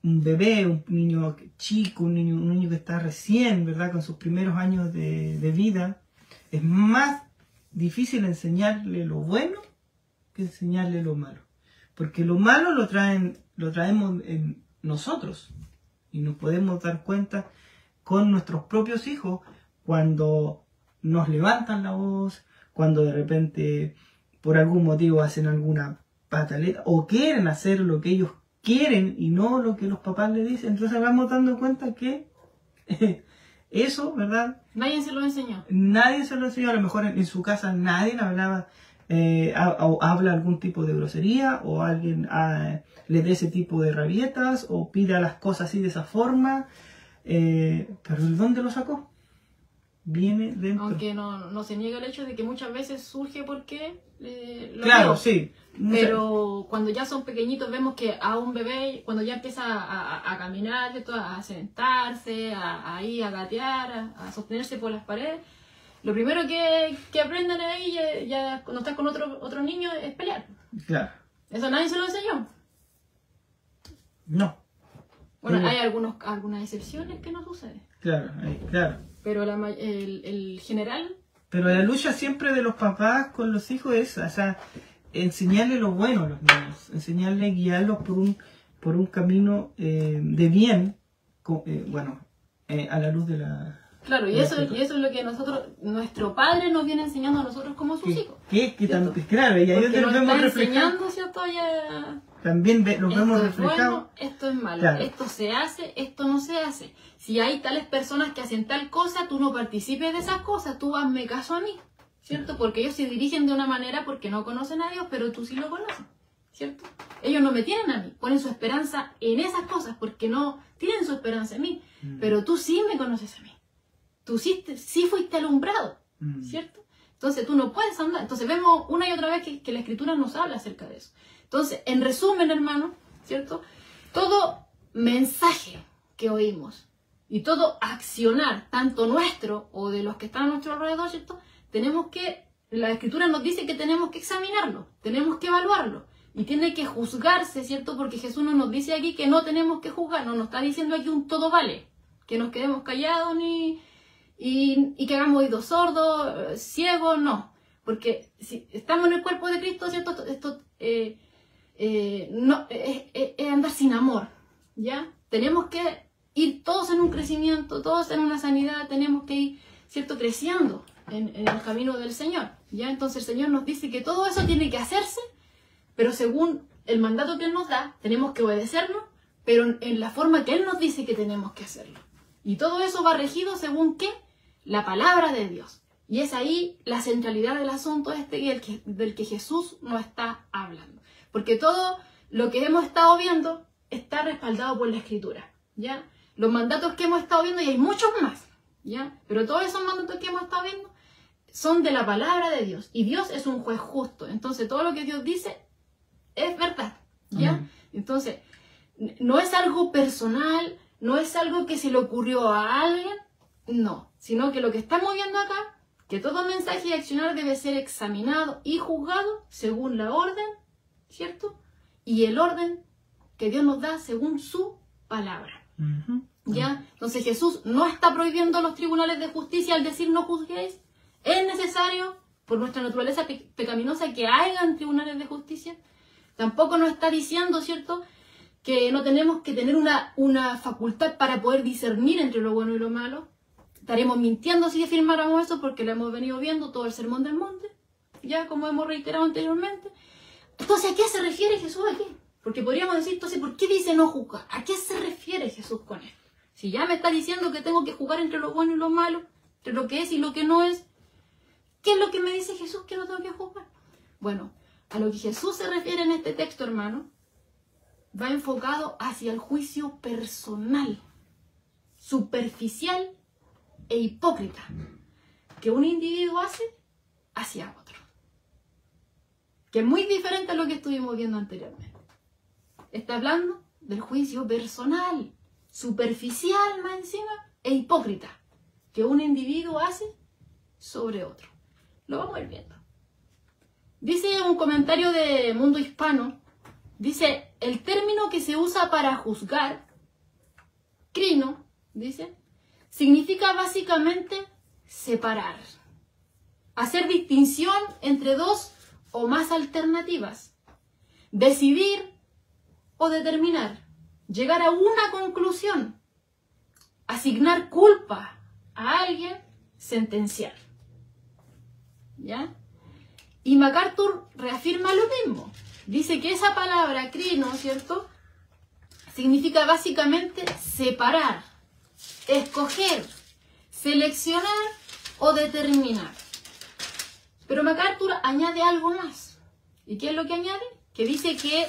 bebé, un niño chico, un niño que está recién, ¿verdad?, con sus primeros años de vida, es más difícil enseñarle lo bueno que enseñarle lo malo. Porque lo malo lo traemos en nosotros, y nos podemos dar cuenta con nuestros propios hijos cuando nos levantan la voz, cuando de repente por algún motivo hacen alguna pataleta o quieren hacer lo que ellos quieren y no lo que los papás les dicen. Entonces vamos dando cuenta que eso, ¿verdad? Nadie se lo enseñó. Nadie se lo enseñó. A lo mejor en su casa nadie hablaba, habla algún tipo de grosería, o alguien le dé ese tipo de rabietas, o pida las cosas así de esa forma. Pero ¿de dónde lo sacó? Viene dentro. Aunque no se niega el hecho de que muchas veces surge porque claro, veo. Sí. Pero cuando ya son pequeñitos vemos que a un bebé, cuando ya empieza a caminar, ¿cierto?, a sentarse, a gatear, a sostenerse por las paredes, lo primero que aprenden ahí, ya cuando estás con otro niño, es pelear. Claro. ¿Eso nadie se lo enseñó? No. Bueno, hay algunas excepciones que no sucede. Claro, claro. Pero el general... Pero la lucha siempre de los papás con los hijos es, o sea, enseñarle lo bueno a los niños, enseñarle, guiarlos por un camino de bien, a la luz de la... Claro, y eso es lo que nuestro padre nos viene enseñando a nosotros como sus hijos. Claro, y ahí porque nos vemos reflejados. Enseñando, ¿cierto? Ya... También los vemos reflejados. Bueno, esto es malo, claro. Esto se hace, esto no se hace. Si hay tales personas que hacen tal cosa, tú no participes de esas cosas, tú hazme caso a mí, ¿cierto? Porque ellos se dirigen de una manera porque no conocen a Dios, pero tú sí lo conoces, ¿cierto? Ellos no me tienen a mí, ponen su esperanza en esas cosas porque no tienen su esperanza en mí, pero tú sí me conoces a mí. Tú sí fuiste alumbrado, ¿cierto? Entonces tú no puedes andar. Entonces vemos una y otra vez que la Escritura nos habla acerca de eso. Entonces, en resumen, hermano, ¿cierto? Todo mensaje que oímos y todo accionar, tanto nuestro o de los que están a nuestro alrededor, ¿cierto? La Escritura nos dice que tenemos que examinarlo, tenemos que evaluarlo y tiene que juzgarse, ¿cierto? Porque Jesús no nos dice aquí que no tenemos que juzgar, no nos está diciendo aquí un todo vale, que nos quedemos callados y que hagamos oídos sordos, ciegos, no. Porque si estamos en el cuerpo de Cristo, ¿cierto? Esto no es andar sin amor, ¿ya? Tenemos que ir todos en un crecimiento, todos en una sanidad, tenemos que ir, ¿cierto?, creciendo en el camino del Señor, ¿ya? Entonces el Señor nos dice que todo eso tiene que hacerse, pero según el mandato que Él nos da, tenemos que obedecerlo, pero en la forma que Él nos dice que tenemos que hacerlo. Y todo eso va regido según ¿qué? La palabra de Dios. Y es ahí la centralidad del asunto del que Jesús nos está hablando. Porque todo lo que hemos estado viendo está respaldado por la Escritura, ¿ya? Los mandatos que hemos estado viendo, y hay muchos más, ¿ya? Pero todos esos mandatos que hemos estado viendo son de la palabra de Dios. Y Dios es un juez justo. Entonces todo lo que Dios dice es verdad, ¿ya? Entonces, No es algo personal, no es algo que se le ocurrió a alguien, no. Sino que lo que estamos viendo acá, que todo mensaje y accionar debe ser examinado y juzgado según la orden, ¿cierto? Y el orden que Dios nos da según su palabra. ¿Ya? Entonces Jesús no está prohibiendo los tribunales de justicia al decir no juzguéis. Es necesario, por nuestra naturaleza pecaminosa, que hayan tribunales de justicia. Tampoco nos está diciendo, ¿cierto?, que no tenemos que tener una facultad para poder discernir entre lo bueno y lo malo. Estaremos mintiendo si afirmáramos eso, porque lo hemos venido viendo todo el Sermón del Monte, ya como hemos reiterado anteriormente. Entonces, ¿a qué se refiere Jesús aquí? Porque podríamos decir, entonces, ¿por qué dice no juzgar? ¿A qué se refiere Jesús con esto? Si ya me está diciendo que tengo que juzgar entre lo bueno y lo malo, entre lo que es y lo que no es, ¿qué es lo que me dice Jesús que no tengo que juzgar? Bueno, a lo que Jesús se refiere en este texto, hermano, va enfocado hacia el juicio personal, superficial e hipócrita que un individuo hace hacia otro. Que es muy diferente a lo que estuvimos viendo anteriormente. Está hablando del juicio personal, superficial más encima, e hipócrita, que un individuo hace sobre otro. Lo vamos a ir viendo. Dice un comentario de Mundo Hispano, dice, el término que se usa para juzgar, crino, dice, significa básicamente separar, hacer distinción entre dos o más alternativas, decidir o determinar, llegar a una conclusión, asignar culpa a alguien, sentenciar. ¿Ya? Y MacArthur reafirma lo mismo. Dice que esa palabra, crino, ¿cierto?, significa básicamente separar, escoger, seleccionar o determinar. Pero MacArthur añade algo más. ¿Y qué es lo que añade? Que dice que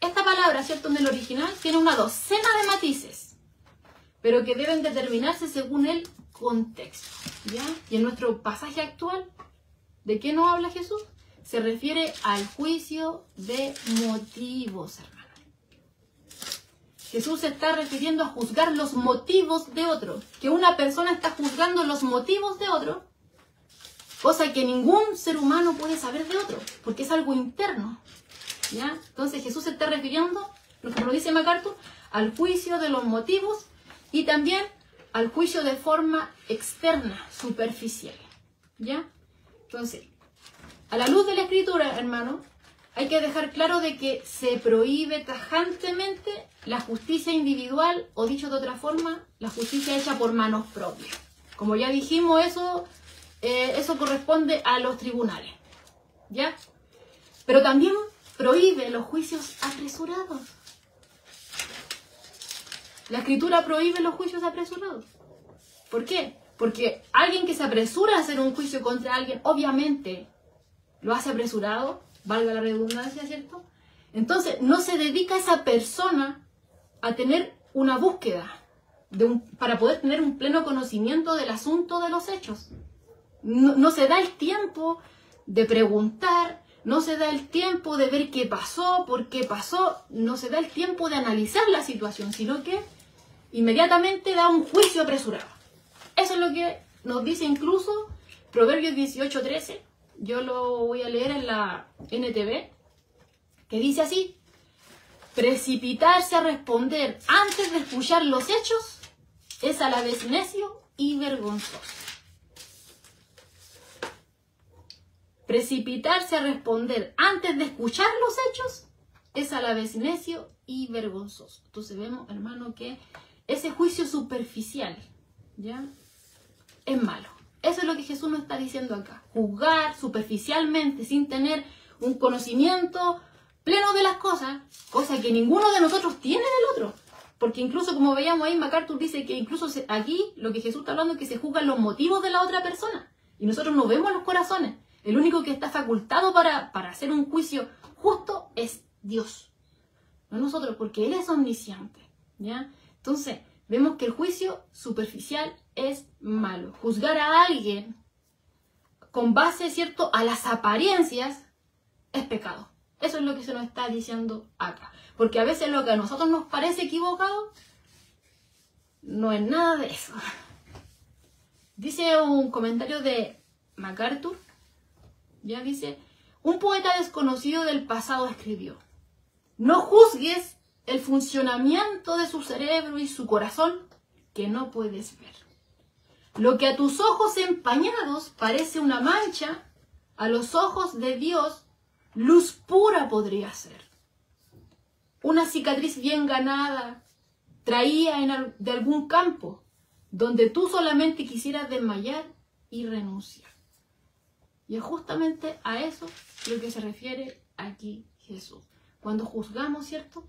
esta palabra, ¿cierto?, en el original tiene una docena de matices, pero que deben determinarse según el contexto. ¿Ya? Y en nuestro pasaje actual, ¿de qué nos habla Jesús? Se refiere al juicio de motivos, hermano. Jesús se está refiriendo a juzgar los motivos de otro. Que una persona está juzgando los motivos de otro, cosa que ningún ser humano puede saber de otro, porque es algo interno. ¿Ya? Entonces Jesús se está refiriendo, como lo dice MacArthur, al juicio de los motivos y también al juicio de forma externa, superficial. ¿Ya? Entonces, a la luz de la Escritura, hermano, hay que dejar claro de que se prohíbe tajantemente la justicia individual, o dicho de otra forma, la justicia hecha por manos propias. Como ya dijimos, eso corresponde a los tribunales. ¿Ya? Pero también prohíbe los juicios apresurados. La Escritura prohíbe los juicios apresurados. ¿Por qué? Porque alguien que se apresura a hacer un juicio contra alguien, obviamente lo hace apresurado, valga la redundancia, ¿cierto? Entonces no se dedica a esa persona a tener una búsqueda para poder tener un pleno conocimiento del asunto de los hechos. No se da el tiempo de preguntar, no se da el tiempo de ver qué pasó, por qué pasó, no se da el tiempo de analizar la situación, sino que inmediatamente da un juicio apresurado. Eso es lo que nos dice incluso Proverbios 18:13. Yo lo voy a leer en la NTV, que dice así: precipitarse a responder antes de escuchar los hechos es a la vez necio y vergonzoso. Precipitarse a responder antes de escuchar los hechos es a la vez necio y vergonzoso. Entonces vemos, hermano, que ese juicio superficial, ¿ya?, es malo. Eso es lo que Jesús nos está diciendo acá. Juzgar superficialmente, sin tener un conocimiento pleno de las cosas, cosa que ninguno de nosotros tiene del otro. Porque incluso, como veíamos ahí, MacArthur dice que incluso aquí lo que Jesús está hablando es que se juzgan los motivos de la otra persona. Y nosotros no vemos los corazones. El único que está facultado para hacer un juicio justo es Dios. No nosotros, porque Él es omnisciente. ¿Ya? Entonces, vemos que el juicio superficial es malo. Juzgar a alguien con base, ¿cierto?, a las apariencias es pecado. Eso es lo que se nos está diciendo acá. Porque a veces lo que a nosotros nos parece equivocado no es nada de eso. Dice un comentario de MacArthur, ya dice, un poeta desconocido del pasado escribió: no juzgues el funcionamiento de su cerebro y su corazón que no puedes ver. Lo que a tus ojos empañados parece una mancha, a los ojos de Dios luz pura podría ser. Una cicatriz bien ganada, traída de algún campo, donde tú solamente quisieras desmayar y renunciar. Y es justamente a eso lo que se refiere aquí Jesús. Cuando juzgamos, ¿cierto?,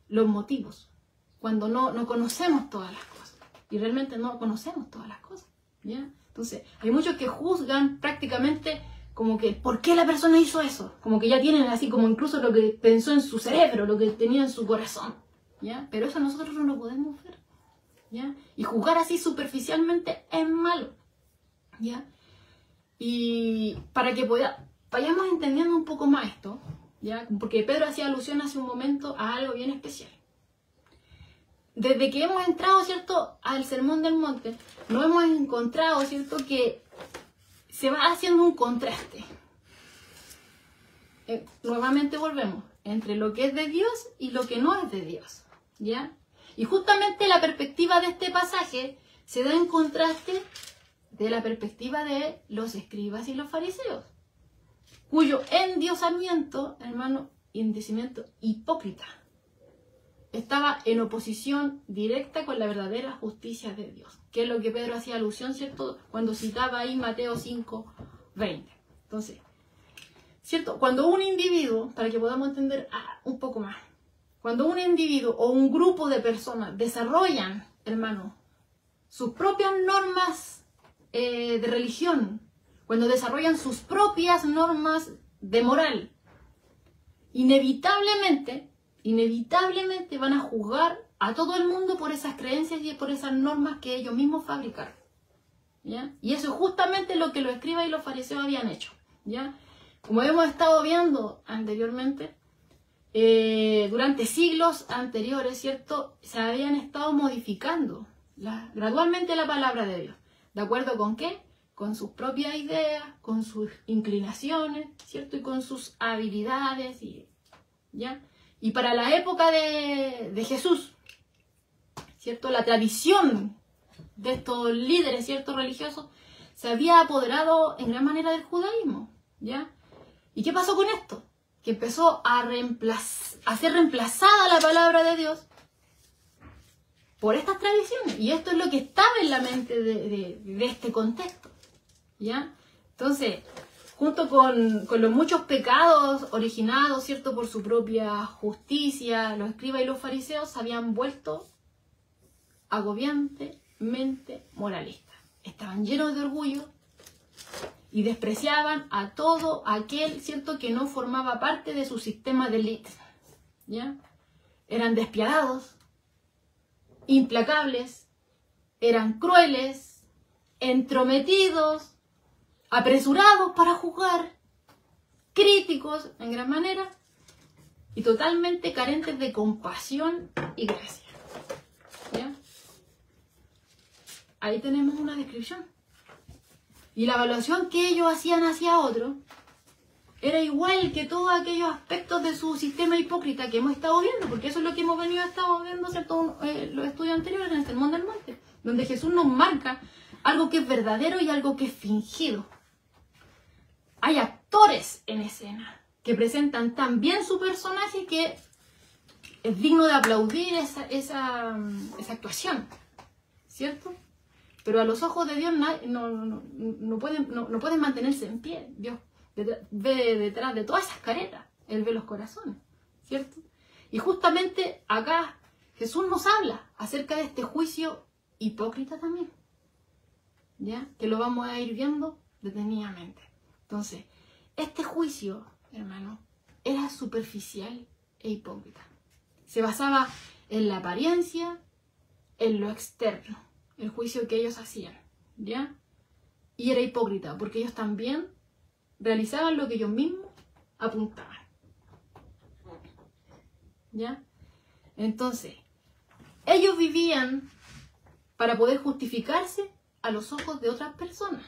los motivos. Cuando no conocemos todas las cosas. Y realmente no conocemos todas las cosas, ¿ya? Entonces, hay muchos que juzgan prácticamente como que ¿por qué la persona hizo eso? Como que ya tienen así como incluso lo que pensó en su cerebro, lo que tenía en su corazón, ¿ya? Pero eso nosotros no lo podemos ver, ¿ya? Y juzgar así superficialmente es malo, ¿ya? Y para que vayamos entendiendo un poco más esto, ¿ya? Porque Pedro hacía alusión hace un momento a algo bien especial. Desde que hemos entrado, ¿cierto?, al Sermón del Monte, nos hemos encontrado, ¿cierto?, que se va haciendo un contraste. Nuevamente volvemos entre lo que es de Dios y lo que no es de Dios, ¿ya? Y justamente la perspectiva de este pasaje se da en contraste de la perspectiva de los escribas y los fariseos, cuyo endiosamiento, hermano, endiosamiento hipócrita, estaba en oposición directa con la verdadera justicia de Dios, que es lo que Pedro hacía alusión, ¿cierto?, cuando citaba ahí Mateo 5:20. Entonces, ¿cierto?, cuando un individuo, para que podamos entender un poco más, cuando un individuo o un grupo de personas desarrollan, hermano, sus propias normas de religión, cuando desarrollan sus propias normas de moral, inevitablemente van a juzgar a todo el mundo por esas creencias y por esas normas que ellos mismos fabricaron, ¿ya? Y eso es justamente lo que los escribas y los fariseos habían hecho, ¿ya? Como hemos estado viendo anteriormente, durante siglos anteriores, ¿cierto?, se habían estado modificando gradualmente la palabra de Dios. ¿De acuerdo con qué? Con sus propias ideas, con sus inclinaciones, ¿cierto?, y con sus habilidades, ¿ya? Y para la época de Jesús, ¿cierto?, la tradición de estos líderes, ¿cierto?, religiosos, se había apoderado en gran manera del judaísmo, ¿ya? ¿Y qué pasó con esto? Que empezó a ser reemplazada la palabra de Dios por estas tradiciones. Y esto es lo que estaba en la mente de este contexto, ¿ya? Entonces, junto con los muchos pecados originados, ¿cierto?, por su propia justicia, los escribas y los fariseos se habían vuelto agobiantemente moralistas. Estaban llenos de orgullo y despreciaban a todo aquel, ¿cierto?, que no formaba parte de su sistema de élite, ¿ya? Eran despiadados, implacables, eran crueles, entrometidos, apresurados para juzgar, críticos en gran manera y totalmente carentes de compasión y gracia, ¿ya? Ahí tenemos una descripción. Y la evaluación que ellos hacían hacia otro era igual que todos aquellos aspectos de su sistema hipócrita que hemos estado viendo, porque eso es lo que hemos estado viendo, ¿cierto?, los estudios anteriores en el Sermón del Monte, donde Jesús nos marca algo que es verdadero y algo que es fingido. Hay actores en escena que presentan tan bien su personaje que es digno de aplaudir esa actuación, ¿cierto? Pero a los ojos de Dios no pueden mantenerse en pie. Dios ve detrás de todas esas caretas. Él ve los corazones, ¿cierto? Y justamente acá Jesús nos habla acerca de este juicio hipócrita también, ¿ya? Que lo vamos a ir viendo detenidamente. Entonces, este juicio, hermano, era superficial e hipócrita. Se basaba en la apariencia, en lo externo, el juicio que ellos hacían, ¿ya? Y era hipócrita, porque ellos también realizaban lo que ellos mismos apuntaban. ¿Ya? Entonces, ellos vivían para poder justificarse a los ojos de otras personas.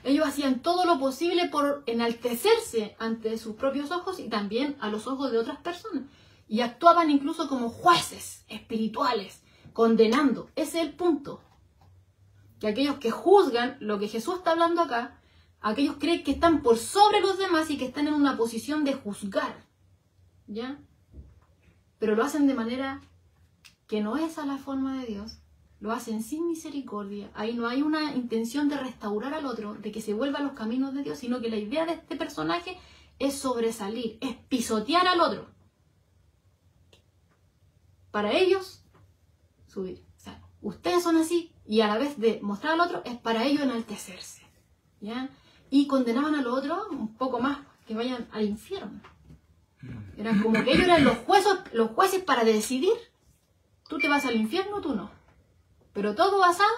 Ellos hacían todo lo posible por enaltecerse ante sus propios ojos y también a los ojos de otras personas. Y actuaban incluso como jueces espirituales, condenando. Ese es el punto. Que aquellos que juzgan, lo que Jesús está hablando acá, aquellos creen que están por sobre los demás y que están en una posición de juzgar. ¿Ya? Pero lo hacen de manera que no es a la forma de Dios. Lo hacen sin misericordia. Ahí no hay una intención de restaurar al otro, de que se vuelva a los caminos de Dios, sino que la idea de este personaje es sobresalir, es pisotear al otro. Para ellos, subir. O sea, ustedes son así, y a la vez de mostrar al otro, es para ellos enaltecerse. ¿Ya? Y condenaban a los otros un poco más, que vayan al infierno. Eran como que ellos eran los jueces para decidir. Tú te vas al infierno, tú no. Pero todo basado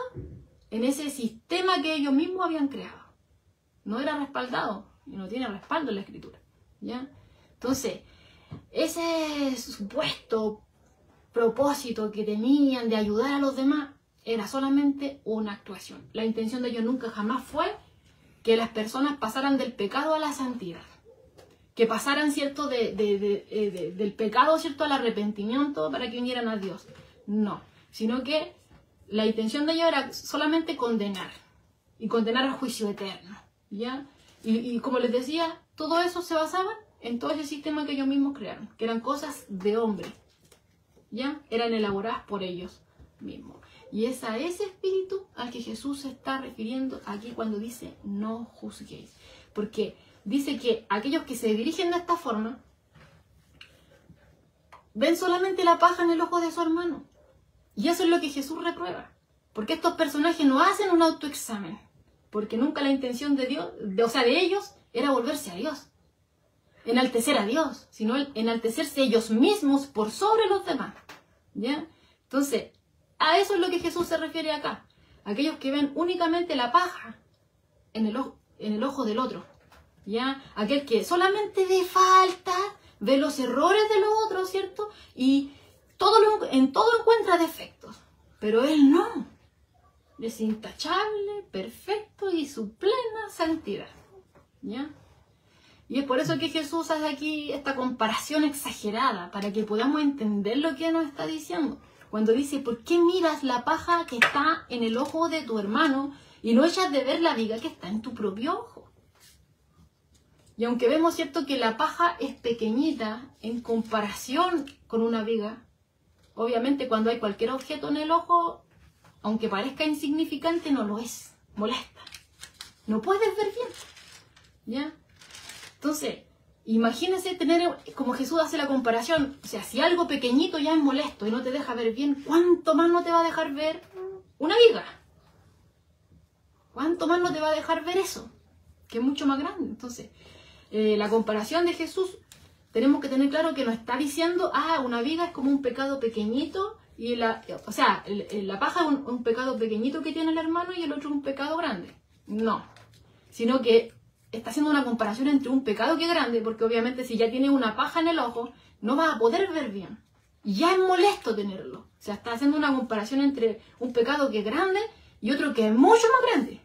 en ese sistema que ellos mismos habían creado. No era respaldado, y no tiene respaldo en la Escritura. ¿Ya? Entonces, ese supuesto propósito que tenían de ayudar a los demás era solamente una actuación. La intención de ellos nunca jamás fue que las personas pasaran del pecado a la santidad. Que pasaran, ¿cierto?, del pecado, ¿cierto?, al arrepentimiento para que vinieran a Dios. No, sino que la intención de ellos era solamente condenar. Y condenar al juicio eterno. ¿Ya? Y como les decía, todo eso se basaba en todo ese sistema que ellos mismos crearon. Que eran cosas de hombre. ¿Ya? Eran elaboradas por ellos mismos. Y es a ese espíritu al que Jesús se está refiriendo aquí cuando dice no juzguéis. Porque dice que aquellos que se dirigen de esta forma ven solamente la paja en el ojo de su hermano. Y eso es lo que Jesús reprueba. Porque estos personajes no hacen un autoexamen. Porque nunca la intención de Dios, de ellos, era volverse a Dios. Enaltecer a Dios, sino enaltecerse ellos mismos por sobre los demás. ¿Ya? Entonces, a eso es lo que Jesús se refiere acá. Aquellos que ven únicamente la paja en el ojo del otro. ¿Ya? Aquel que solamente ve falta, ve los errores de los otros, ¿cierto? Y en todo encuentra defectos. Pero él no. Es intachable, perfecto y su plena santidad. ¿Ya? Y es por eso que Jesús hace aquí esta comparación exagerada, para que podamos entender lo que nos está diciendo. Cuando dice, ¿por qué miras la paja que está en el ojo de tu hermano y no echas de ver la viga que está en tu propio ojo? Y aunque vemos, ¿cierto?, que la paja es pequeñita en comparación con una viga, obviamente cuando hay cualquier objeto en el ojo, aunque parezca insignificante, no lo es, molesta. No puedes ver bien, ¿ya? Entonces, imagínense tener, como Jesús hace la comparación, o sea, si algo pequeñito ya es molesto y no te deja ver bien, ¿cuánto más no te va a dejar ver una viga? ¿Cuánto más no te va a dejar ver eso? Que es mucho más grande. Entonces, la comparación de Jesús, tenemos que tener claro que nos está diciendo, una viga es como un pecado pequeñito, y la paja es un pecado pequeñito que tiene el hermano y el otro un pecado grande. No, sino que está haciendo una comparación entre un pecado que es grande, porque obviamente si ya tienes una paja en el ojo, no vas a poder ver bien. Y ya es molesto tenerlo. O sea, está haciendo una comparación entre un pecado que es grande y otro que es mucho más grande.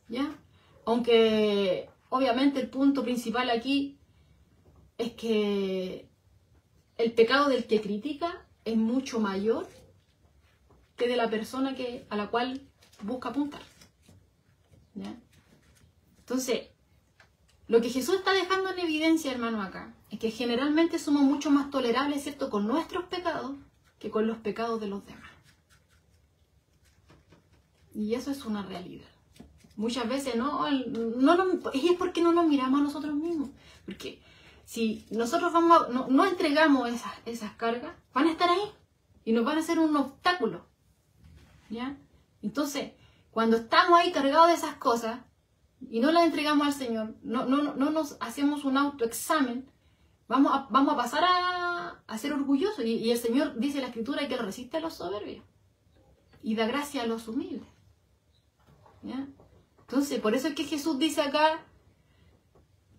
¿Ya? Aunque obviamente el punto principal aquí es que el pecado del que critica es mucho mayor que de la persona a la cual busca apuntar. ¿Ya? Entonces, lo que Jesús está dejando en evidencia, hermano, acá, es que generalmente somos mucho más tolerables, ¿cierto?, con nuestros pecados que con los pecados de los demás. Y eso es una realidad. Muchas veces es porque no nos miramos a nosotros mismos. Porque si nosotros no entregamos esas cargas, van a estar ahí y nos van a ser un obstáculo. ¿Ya? Entonces, cuando estamos ahí cargados de esas cosas y no las entregamos al Señor, no nos hacemos un autoexamen, vamos a pasar a ser orgullosos. Y el Señor dice en la Escritura que Él resiste a los soberbios y da gracia a los humildes. ¿Ya? Entonces, por eso es que Jesús dice acá,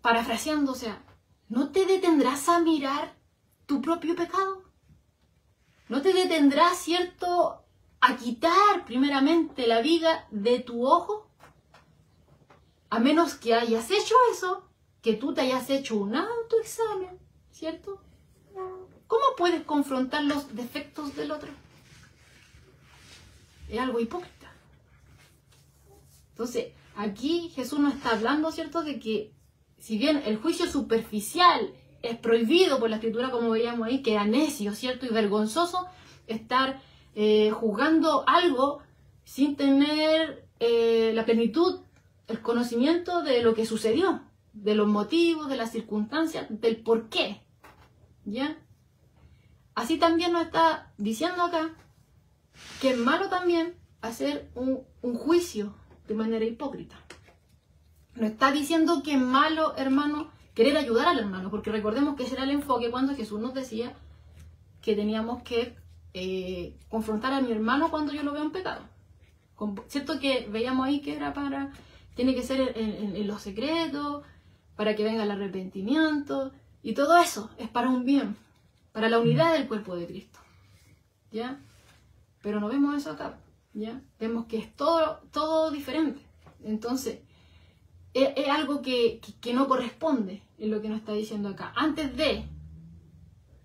parafraseando, o sea, ¿no te detendrás a mirar tu propio pecado? ¿No te detendrás, cierto, a quitar primeramente la viga de tu ojo? A menos que hayas hecho eso, que tú te hayas hecho un autoexamen, ¿cierto? ¿Cómo puedes confrontar los defectos del otro? Es algo hipócrita. Entonces, aquí Jesús nos está hablando, ¿cierto?, de que si bien el juicio superficial es prohibido por la Escritura, como veíamos ahí, que era necio, ¿cierto?, y vergonzoso estar juzgando algo sin tener la plenitud, el conocimiento de lo que sucedió, de los motivos, de las circunstancias, del por qué, ¿ya? Así también nos está diciendo acá que es malo también hacer un juicio de manera hipócrita. No está diciendo que es malo, hermano, querer ayudar al hermano, porque recordemos que ese era el enfoque cuando Jesús nos decía que teníamos que confrontar a mi hermano cuando yo lo veo en pecado. ¿Cierto que veíamos ahí que era tiene que ser en lo secreto, para que venga el arrepentimiento, y todo eso es para un bien, para la unidad del cuerpo de Cristo, ¿ya? Pero no vemos eso acá, ¿ya? Vemos que es todo diferente. Entonces, es algo que no corresponde en lo que nos está diciendo acá. Antes de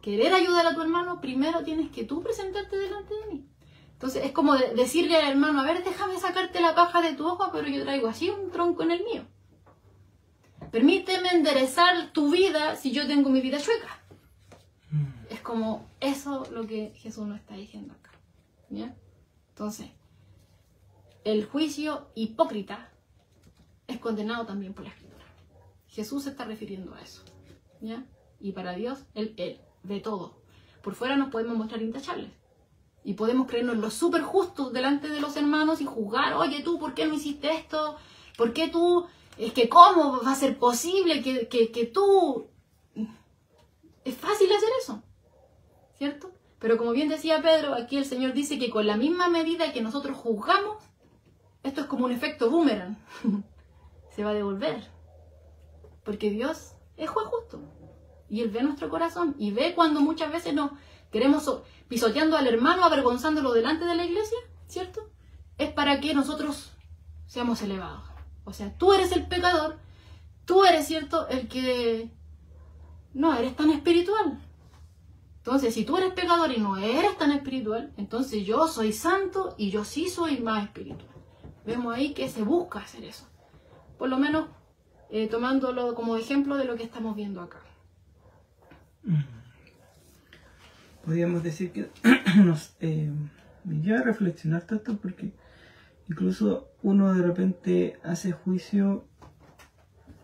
querer ayudar a tu hermano, primero tienes que tú presentarte delante de mí. Entonces, es como decirle al hermano, a ver, déjame sacarte la paja de tu ojo, pero yo traigo así un tronco en el mío. Permíteme enderezar tu vida si yo tengo mi vida chueca. Es como eso lo que Jesús nos está diciendo acá, ¿ya? Entonces, el juicio hipócrita es condenado también por la Escritura. Jesús se está refiriendo a eso, ¿ya? Y para Dios, Él ve todo. Por fuera nos podemos mostrar intachables. Y podemos creernos los súper justos delante de los hermanos y juzgar, oye, tú, ¿por qué no hiciste esto? ¿Por qué tú? Es que ¿cómo va a ser posible que tú? Es fácil hacer eso, ¿cierto? Pero como bien decía Pedro, aquí el Señor dice que con la misma medida que nosotros juzgamos, esto es como un efecto boomerang. Se va a devolver. Porque Dios es juez justo. Y Él ve nuestro corazón. Y ve cuando muchas veces nos queremos pisoteando al hermano, avergonzándolo delante de la iglesia, ¿cierto? Es para que nosotros seamos elevados. O sea, tú eres el pecador, tú eres, ¿cierto?, el que no eres tan espiritual. Entonces, si tú eres pecador y no eres tan espiritual, entonces yo soy santo y yo sí soy más espiritual. Vemos ahí que se busca hacer eso. Por lo menos tomándolo como ejemplo de lo que estamos viendo acá. Podríamos decir que me lleva a reflexionar tanto porque incluso uno de repente hace juicio,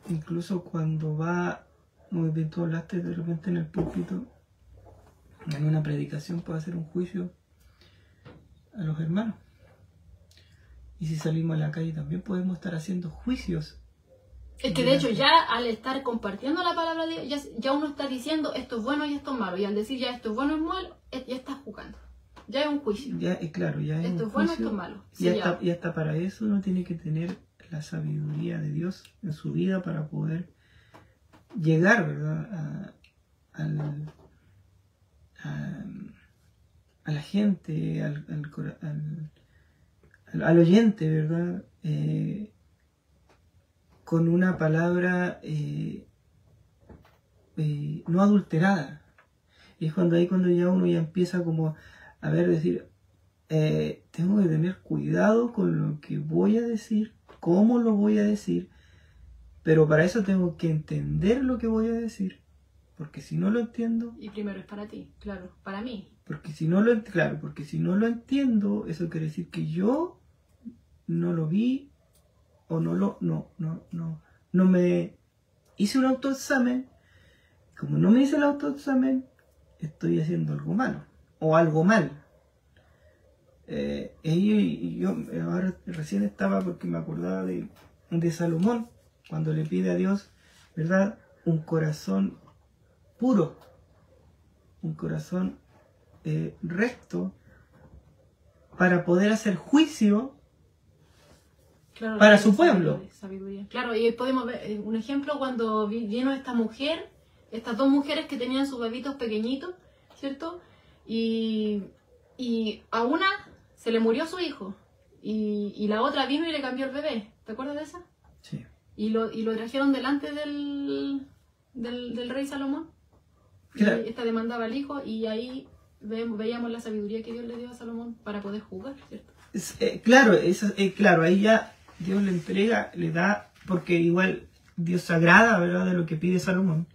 incluso cuando va, muy bien tú hablaste de repente en el púlpito, en una predicación puede hacer un juicio a los hermanos. Y si salimos a la calle también podemos estar haciendo juicios. Es que de hecho ya al estar compartiendo la palabra de Dios, ya uno está diciendo esto es bueno y esto es malo. Y al decir ya esto es bueno y malo, ya estás juzgando. Ya es un juicio. Ya, claro, ya es esto un es bueno, juicio, esto es malo. Sí, y hasta para eso uno tiene que tener la sabiduría de Dios en su vida para poder llegar, ¿verdad?, a la gente, al oyente, ¿verdad?, con una palabra no adulterada. Y es cuando ya uno ya empieza como a ver, decir, tengo que tener cuidado con lo que voy a decir, cómo lo voy a decir, pero para eso tengo que entender lo que voy a decir, porque si no lo entiendo... Y primero es para ti, claro, para mí. Porque si no lo entiendo, eso quiere decir que yo no lo vi o no me hice un autoexamen. Como no me hice el autoexamen, estoy haciendo algo malo o algo mal. Yo ahora recién estaba, porque me acordaba de Salomón, cuando le pide a Dios, ¿verdad?, un corazón puro, un corazón recto, para poder hacer juicio, claro, para su pueblo. Sabiduría. Claro, y podemos ver un ejemplo cuando vino esta mujer estas dos mujeres que tenían sus bebitos pequeñitos, ¿cierto? Y a una se le murió su hijo y la otra vino y le cambió el bebé. ¿Te acuerdas de esa? Sí. Y lo trajeron delante del rey Salomón. Claro. Y esta demandaba al hijo y ahí veíamos la sabiduría que Dios le dio a Salomón para poder jugar, ¿cierto? Claro, ahí ya Dios le entrega, le da, porque igual Dios se agrada, ¿verdad?, de lo que pide Salomón.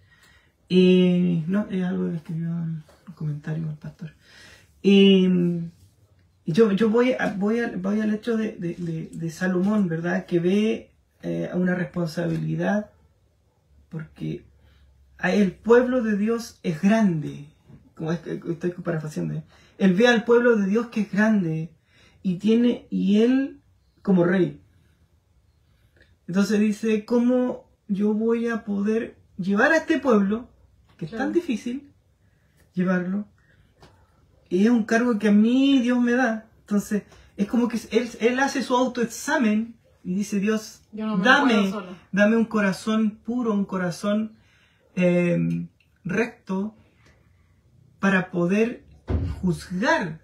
Y no, es algo que escribió en los comentarios el pastor. Y yo voy al hecho de Salomón, ¿verdad?, que ve una responsabilidad, porque el pueblo de Dios es grande, como estoy parafraseando, ¿eh? Él ve al pueblo de Dios que es grande y él como rey. Entonces dice, ¿cómo yo voy a poder llevar a este pueblo, que es tan difícil llevarlo? Y es un cargo que a mí Dios me da. Entonces, es como que él hace su autoexamen y dice, Dios, dame un corazón puro, un corazón recto, para poder juzgar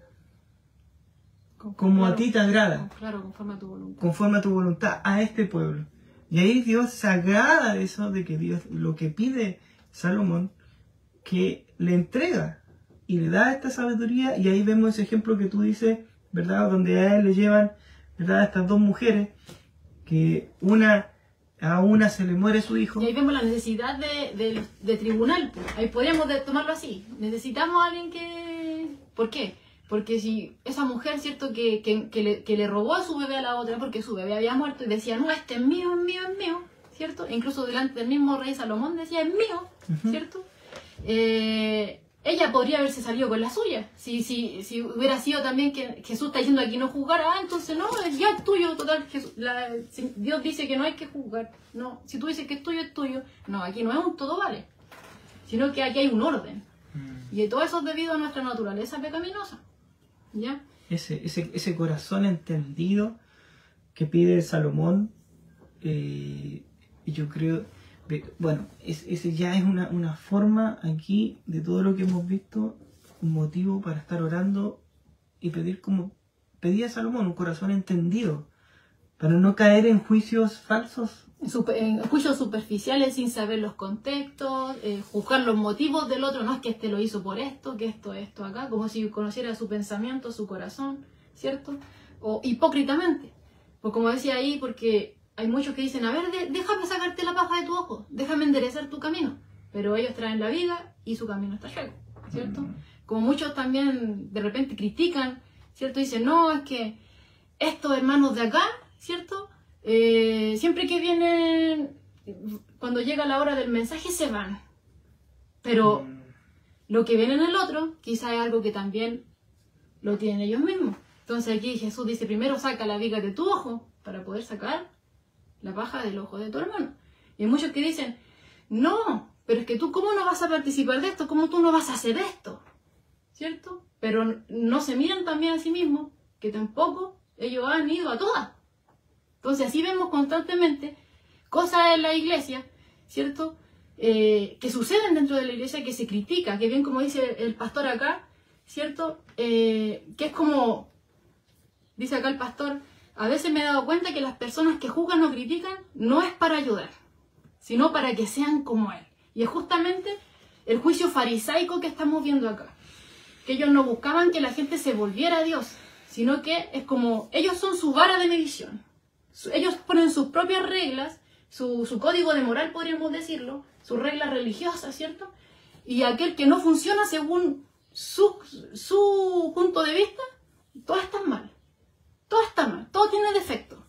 como a ti te agrada. Claro, conforme a tu voluntad. Conforme a tu voluntad, a este pueblo. Y ahí Dios se agrada de eso, de que Dios, lo que pide Salomón, que le entrega y le da esta sabiduría. Y ahí vemos ese ejemplo que tú dices, ¿verdad?, donde a él le llevan, ¿verdad?, a estas dos mujeres, que a una se le muere su hijo. Y ahí vemos la necesidad de tribunal. Ahí podríamos tomarlo así. Necesitamos a alguien que... ¿Por qué? Porque si esa mujer, ¿cierto?, que le robó a su bebé a la otra porque su bebé había muerto y decía, no, este es mío, es mío, es mío, ¿cierto? E incluso delante del mismo rey Salomón decía, es mío, ¿cierto? Ella podría haberse salido con la suya. Si hubiera sido también que Jesús está diciendo aquí no juzgar, entonces no, ya es tuyo, total. Dios dice que no hay que juzgar. No, si tú dices que es tuyo, es tuyo. No, aquí no es un todo vale, sino que aquí hay un orden. Y todo eso es debido a nuestra naturaleza pecaminosa. ¿Ya? Ese corazón entendido que pide Salomón, y yo creo, bueno, ese ya es una forma aquí de todo lo que hemos visto, un motivo para estar orando y pedir como pedía Salomón, un corazón entendido, para no caer en juicios falsos. En juicios superficiales sin saber los contextos, juzgar los motivos del otro, no es que este lo hizo por esto, que esto acá, como si conociera su pensamiento, su corazón, ¿cierto? O hipócritamente, pues como decía ahí, porque hay muchos que dicen, a ver, déjame sacarte la paja de tu ojo, déjame enderezar tu camino, pero ellos traen la viga y su camino está chueco, ¿cierto? Como muchos también de repente critican, ¿cierto? Dicen, no, es que estos hermanos de acá, ¿cierto?, siempre que vienen, cuando llega la hora del mensaje se van, pero lo que ven en el otro quizá es algo que también lo tienen ellos mismos. Entonces aquí Jesús dice, primero saca la viga de tu ojo para poder sacar la paja del ojo de tu hermano. Y hay muchos que dicen, no, pero es que tú cómo no vas a participar de esto, cómo tú no vas a hacer esto, ¿cierto? Pero no se miran también a sí mismos, que tampoco ellos han ido a todas. Entonces así vemos constantemente cosas en la iglesia, ¿cierto?, que suceden dentro de la iglesia, que se critica, que bien como dice el pastor acá, ¿cierto?, que es como, dice acá el pastor, a veces me he dado cuenta que las personas que juzgan o critican no es para ayudar, sino para que sean como él. Y es justamente el juicio farisaico que estamos viendo acá, que ellos no buscaban que la gente se volviera a Dios, sino que es como, ellos son su vara de medición. Ellos ponen sus propias reglas, su código de moral, podríamos decirlo, sus reglas religiosas, ¿cierto? Y aquel que no funciona según su punto de vista, todo está mal. Todo está mal, todo tiene defectos.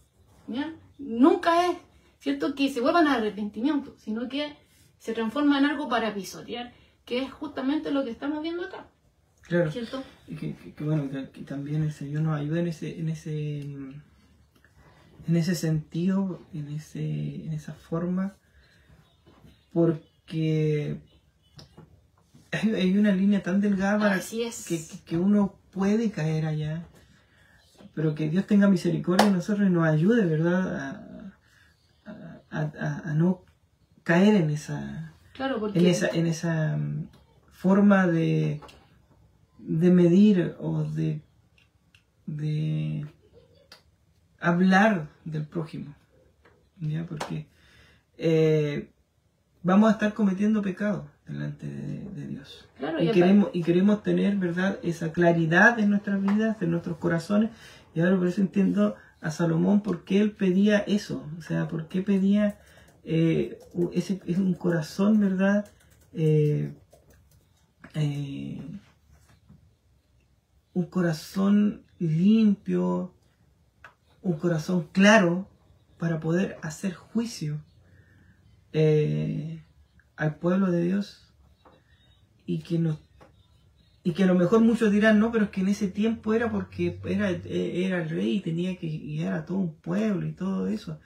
¿Ya? Nunca es, ¿cierto?, que se vuelvan a arrepentimiento, sino que se transforma en algo para pisotear, que es justamente lo que estamos viendo acá. Claro. ¿Cierto? Y que bueno, que también el Señor nos ayude en ese sentido, en esa forma, porque hay una línea tan delgada para que uno puede caer allá, pero que Dios tenga misericordia de nosotros y nos ayude, ¿verdad?, a no caer en esa Claro, porque en esa forma de medir o de hablar del prójimo, ¿ya? Porque vamos a estar cometiendo pecado delante de Dios. Claro, y queremos tener, ¿verdad?, esa claridad en nuestras vidas, en nuestros corazones. Y ahora por eso entiendo a Salomón por qué él pedía eso. O sea, por qué pedía un corazón, ¿verdad?, un corazón limpio, un corazón claro para poder hacer juicio al pueblo de Dios, y que a lo mejor muchos dirán, no, pero es que en ese tiempo era porque era el rey y tenía que guiar a todo un pueblo y todo eso,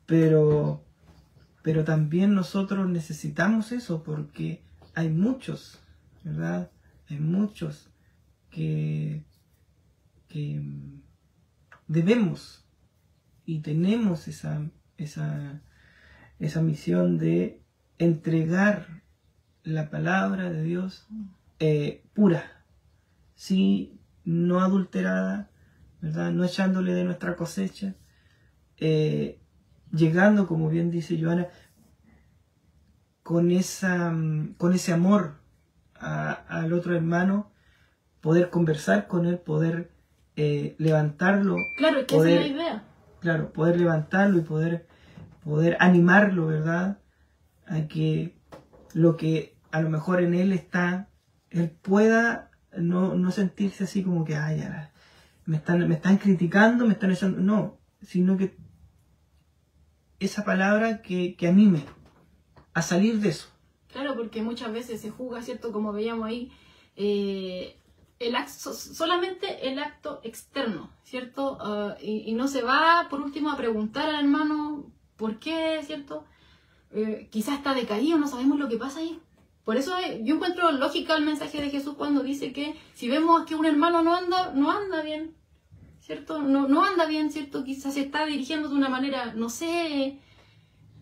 pero también nosotros necesitamos eso, porque hay muchos, ¿verdad? Hay muchos que debemos y tenemos esa misión de entregar la palabra de Dios pura, sí, no adulterada, ¿verdad? No echándole de nuestra cosecha, llegando, como bien dice Joana, con ese amor al otro hermano, poder conversar con él, poder levantarlo. Claro, es que esa es la idea. Claro, poder levantarlo y poder animarlo, ¿verdad? A que lo que a lo mejor en él está, él pueda no sentirse así como que, ay, me están criticando, me están echando. No, sino que esa palabra que anime a salir de eso. Claro, porque muchas veces se juzga, ¿cierto? Como veíamos ahí, solamente el acto externo, ¿cierto? Y no se va, por último, a preguntar al hermano por qué, ¿cierto? Quizás está decaído, no sabemos lo que pasa ahí. Por eso yo encuentro lógica el mensaje de Jesús cuando dice que si vemos que un hermano no anda bien, ¿cierto? No anda bien, ¿cierto? Quizás se está dirigiendo de una manera, no sé,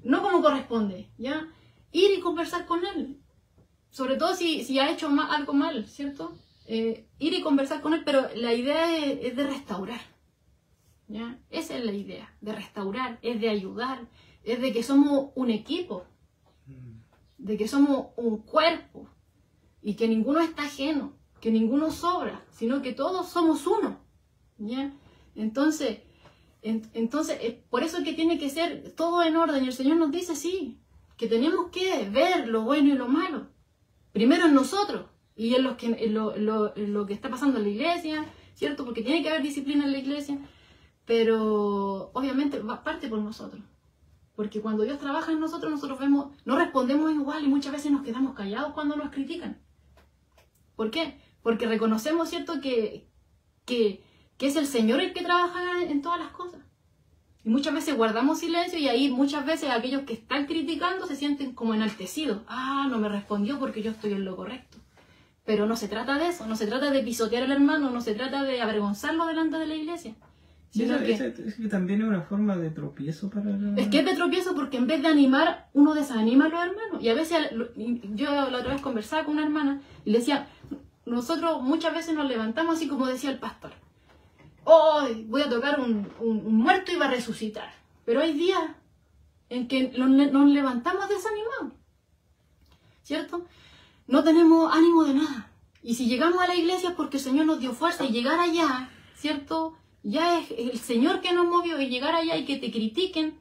no como corresponde, ¿ya? Ir y conversar con él, sobre todo si ha hecho algo mal, ¿cierto? Ir y conversar con él, pero la idea es de restaurar, ¿ya? Esa es la idea, de restaurar, es de ayudar, es de que somos un equipo, de que somos un cuerpo, y que ninguno está ajeno, que ninguno sobra, sino que todos somos uno, ¿ya? Entonces, por eso es que tiene que ser todo en orden, y el Señor nos dice, sí, que tenemos que ver lo bueno y lo malo, primero en nosotros, y en lo que está pasando en la iglesia, ¿cierto? Porque tiene que haber disciplina en la iglesia, pero obviamente parte por nosotros. Porque cuando Dios trabaja en nosotros, nosotros vemos, no respondemos igual y muchas veces nos quedamos callados cuando nos critican. ¿Por qué? Porque reconocemos, ¿cierto?, que es el Señor el que trabaja en todas las cosas. Y muchas veces guardamos silencio y ahí muchas veces aquellos que están criticando se sienten como enaltecidos. Ah, no me respondió porque yo estoy en lo correcto. Pero no se trata de eso, no se trata de pisotear al hermano, no se trata de avergonzarlo delante de la iglesia. Es que también es una forma de tropiezo para Es que es de tropiezo porque en vez de animar, uno desanima a los hermanos. Y a veces, yo la otra vez conversaba con una hermana y le decía, nosotros muchas veces nos levantamos así como decía el pastor. Hoy voy a tocar un muerto y va a resucitar. Pero hay días en que nos levantamos desanimados, ¿cierto? No tenemos ánimo de nada. Y si llegamos a la iglesia es porque el Señor nos dio fuerza, y llegar allá, ¿cierto?, ya es el Señor que nos movió, y llegar allá y que te critiquen,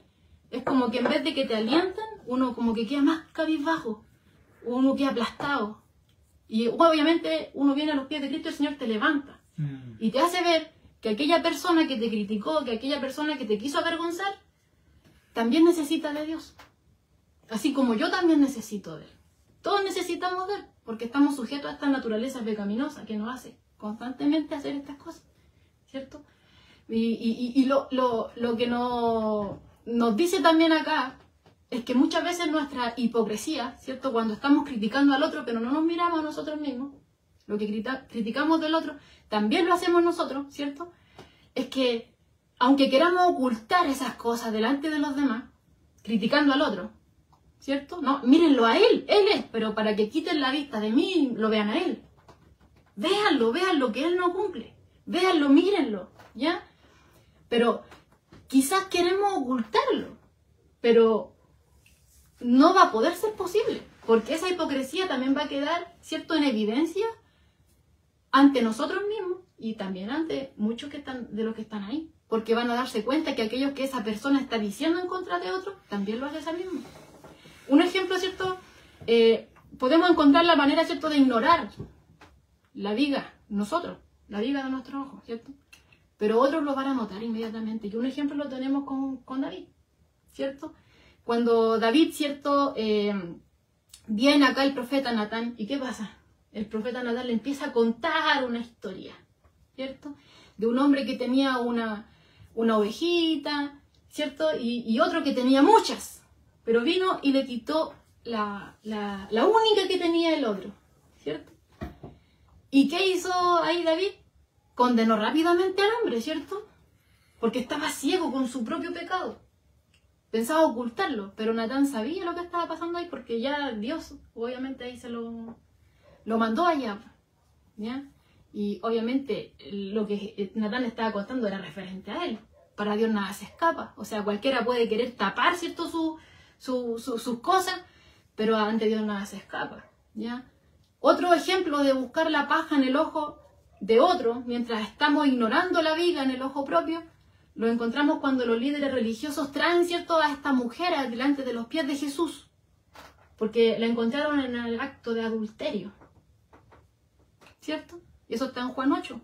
es como que en vez de que te alienten, uno como que queda más cabizbajo, uno queda aplastado. Y obviamente uno viene a los pies de Cristo y el Señor te levanta. Y te hace ver que aquella persona que te criticó, que aquella persona que te quiso avergonzar, también necesita de Dios. Así como yo también necesito de Él. Todos necesitamos de Él, porque estamos sujetos a esta naturaleza pecaminosa que nos hace constantemente hacer estas cosas, ¿cierto? Y lo que nos dice también acá es que muchas veces nuestra hipocresía, ¿cierto?, cuando estamos criticando al otro pero no nos miramos a nosotros mismos, lo que criticamos del otro, también lo hacemos nosotros, ¿cierto? Es que aunque queramos ocultar esas cosas delante de los demás, criticando al otro, ¿cierto? No, mírenlo a él es, pero para que quiten la vista de mí, lo vean a él. Véanlo, que él no cumple. Véanlo, mírenlo, ¿ya? Pero quizás queremos ocultarlo, pero no va a poder ser posible, porque esa hipocresía también va a quedar, ¿cierto?, en evidencia ante nosotros mismos y también ante muchos de los que están ahí, porque van a darse cuenta que aquello que esa persona está diciendo en contra de otro, también lo hace esa misma. Un ejemplo, ¿cierto? Podemos encontrar la manera, ¿cierto?, de ignorar la viga, la viga de nuestros ojos, ¿cierto? Pero otros lo van a notar inmediatamente. Y un ejemplo lo tenemos con David, ¿cierto? Cuando David, ¿cierto?, viene acá el profeta Natán, ¿y qué pasa? El profeta Natán le empieza a contar una historia, ¿cierto? De un hombre que tenía una ovejita, ¿cierto? Y otro que tenía muchas, pero vino y le quitó la única que tenía el otro, ¿cierto? ¿Y qué hizo ahí David? Condenó rápidamente al hombre, ¿cierto? Porque estaba ciego con su propio pecado. Pensaba ocultarlo, pero Natán sabía lo que estaba pasando ahí porque ya Dios, obviamente, ahí se lo mandó allá, ¿ya? Y obviamente lo que Natán le estaba contando era referente a él. Para Dios nada se escapa. O sea, cualquiera puede querer tapar, ¿cierto?, sus cosas, pero ante Dios nada se escapa, ¿ya? Otro ejemplo de buscar la paja en el ojo de otro, mientras estamos ignorando la viga en el ojo propio, lo encontramos cuando los líderes religiosos traen, ¿cierto?, a esta mujer delante de los pies de Jesús, porque la encontraron en el acto de adulterio, ¿cierto? Y eso está en Juan 8.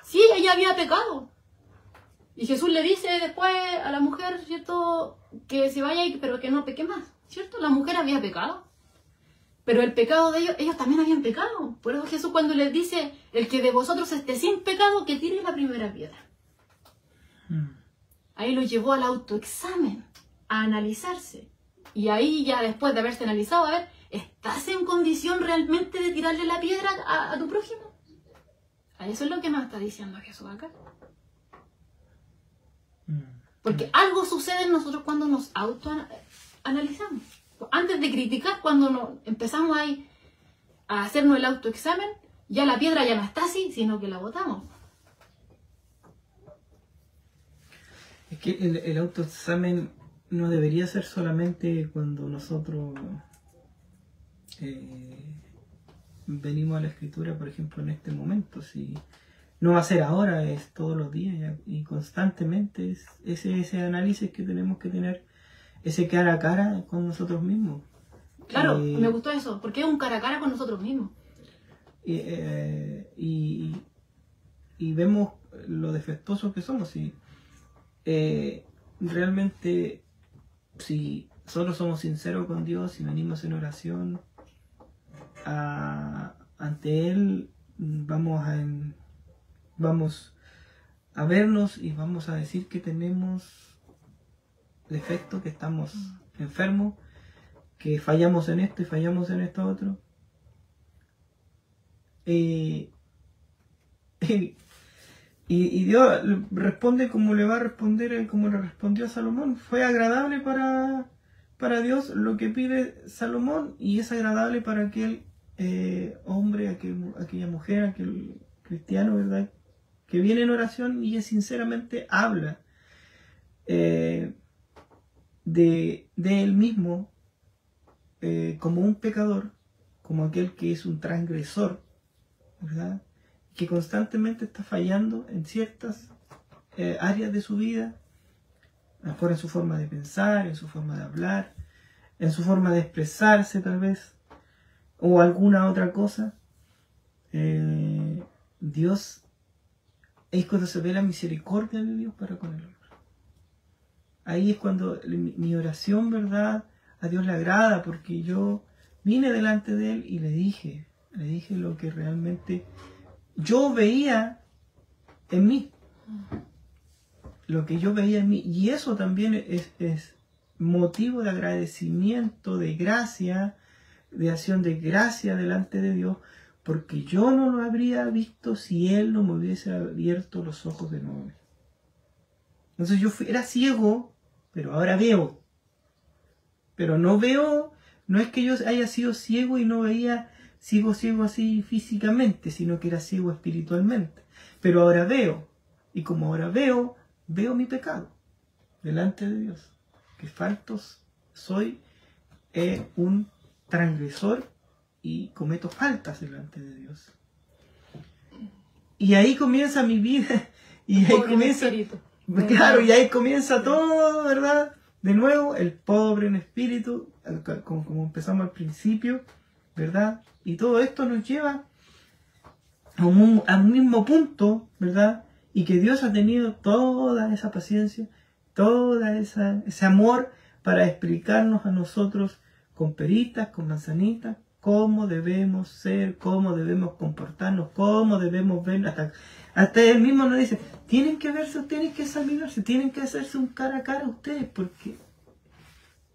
Sí, ella había pecado. Y Jesús le dice después a la mujer, ¿cierto?, que se vaya, pero que no peque más, ¿cierto? La mujer había pecado. Pero el pecado de ellos también habían pecado. Por eso Jesús cuando les dice, el que de vosotros esté sin pecado, que tire la primera piedra. Ahí lo llevó al autoexamen, a analizarse. Y ahí ya después de haberse analizado, a ver, ¿estás en condición realmente de tirarle la piedra a tu prójimo? Eso es lo que nos está diciendo Jesús acá. Porque algo sucede en nosotros cuando nos autoanalizamos. Antes de criticar, cuando empezamos ahí a hacernos el autoexamen, ya la piedra ya no está así, sino que la botamos. Es que el autoexamen no debería ser solamente cuando nosotros venimos a la escritura, por ejemplo, en este momento. Si no va a ser ahora, es todos los días y constantemente. Es ese análisis que tenemos que tener, ese cara a cara con nosotros mismos. Claro, me gustó eso, porque es un cara a cara con nosotros mismos. Y vemos lo defectuosos que somos. Si realmente, si solo somos sinceros con Dios y venimos en oración ante Él, vamos a vernos y vamos a decir que tenemos defectos, que estamos enfermos, que fallamos en esto y fallamos en esto otro. Y Dios responde como le va a responder, como le respondió a Salomón. Fue agradable para Dios lo que pide Salomón, y es agradable para aquel hombre, aquella mujer, aquel cristiano, ¿verdad?, que viene en oración y sinceramente habla de él mismo como un pecador, como aquel que es un transgresor, ¿verdad?, que constantemente está fallando en ciertas áreas de su vida, a lo mejor en su forma de pensar, en su forma de hablar, en su forma de expresarse tal vez, o alguna otra cosa. Dios, es cuando se ve la misericordia de Dios para con el hombre. Ahí es cuando mi oración, ¿verdad?, a Dios le agrada, porque yo vine delante de Él y le dije lo que realmente yo veía en mí, lo que yo veía en mí, y eso también es motivo de agradecimiento, de gracia, de acción de gracia delante de Dios, porque yo no lo habría visto si Él no me hubiese abierto los ojos de nuevo. Entonces era ciego, pero ahora veo. pero no veo, no es que yo haya sido ciego y no veía, sigo ciego así físicamente, sino que era ciego espiritualmente. Pero ahora veo, y como ahora veo mi pecado delante de Dios, que faltos soy, un transgresor y cometo faltas delante de Dios. Y ahí comienza mi vida, y ahí comienza, claro, y ahí comienza todo, ¿verdad? De nuevo, el pobre en espíritu, como empezamos al principio, ¿verdad? Y todo esto nos lleva a un mismo punto, ¿verdad? Y que Dios ha tenido toda esa paciencia, ese amor para explicarnos a nosotros con peritas, con manzanitas, cómo debemos ser, cómo debemos comportarnos, cómo debemos ver. Hasta él mismo nos dice, tienen que verse, tienen que examinarse, tienen que hacerse un cara a cara a ustedes, porque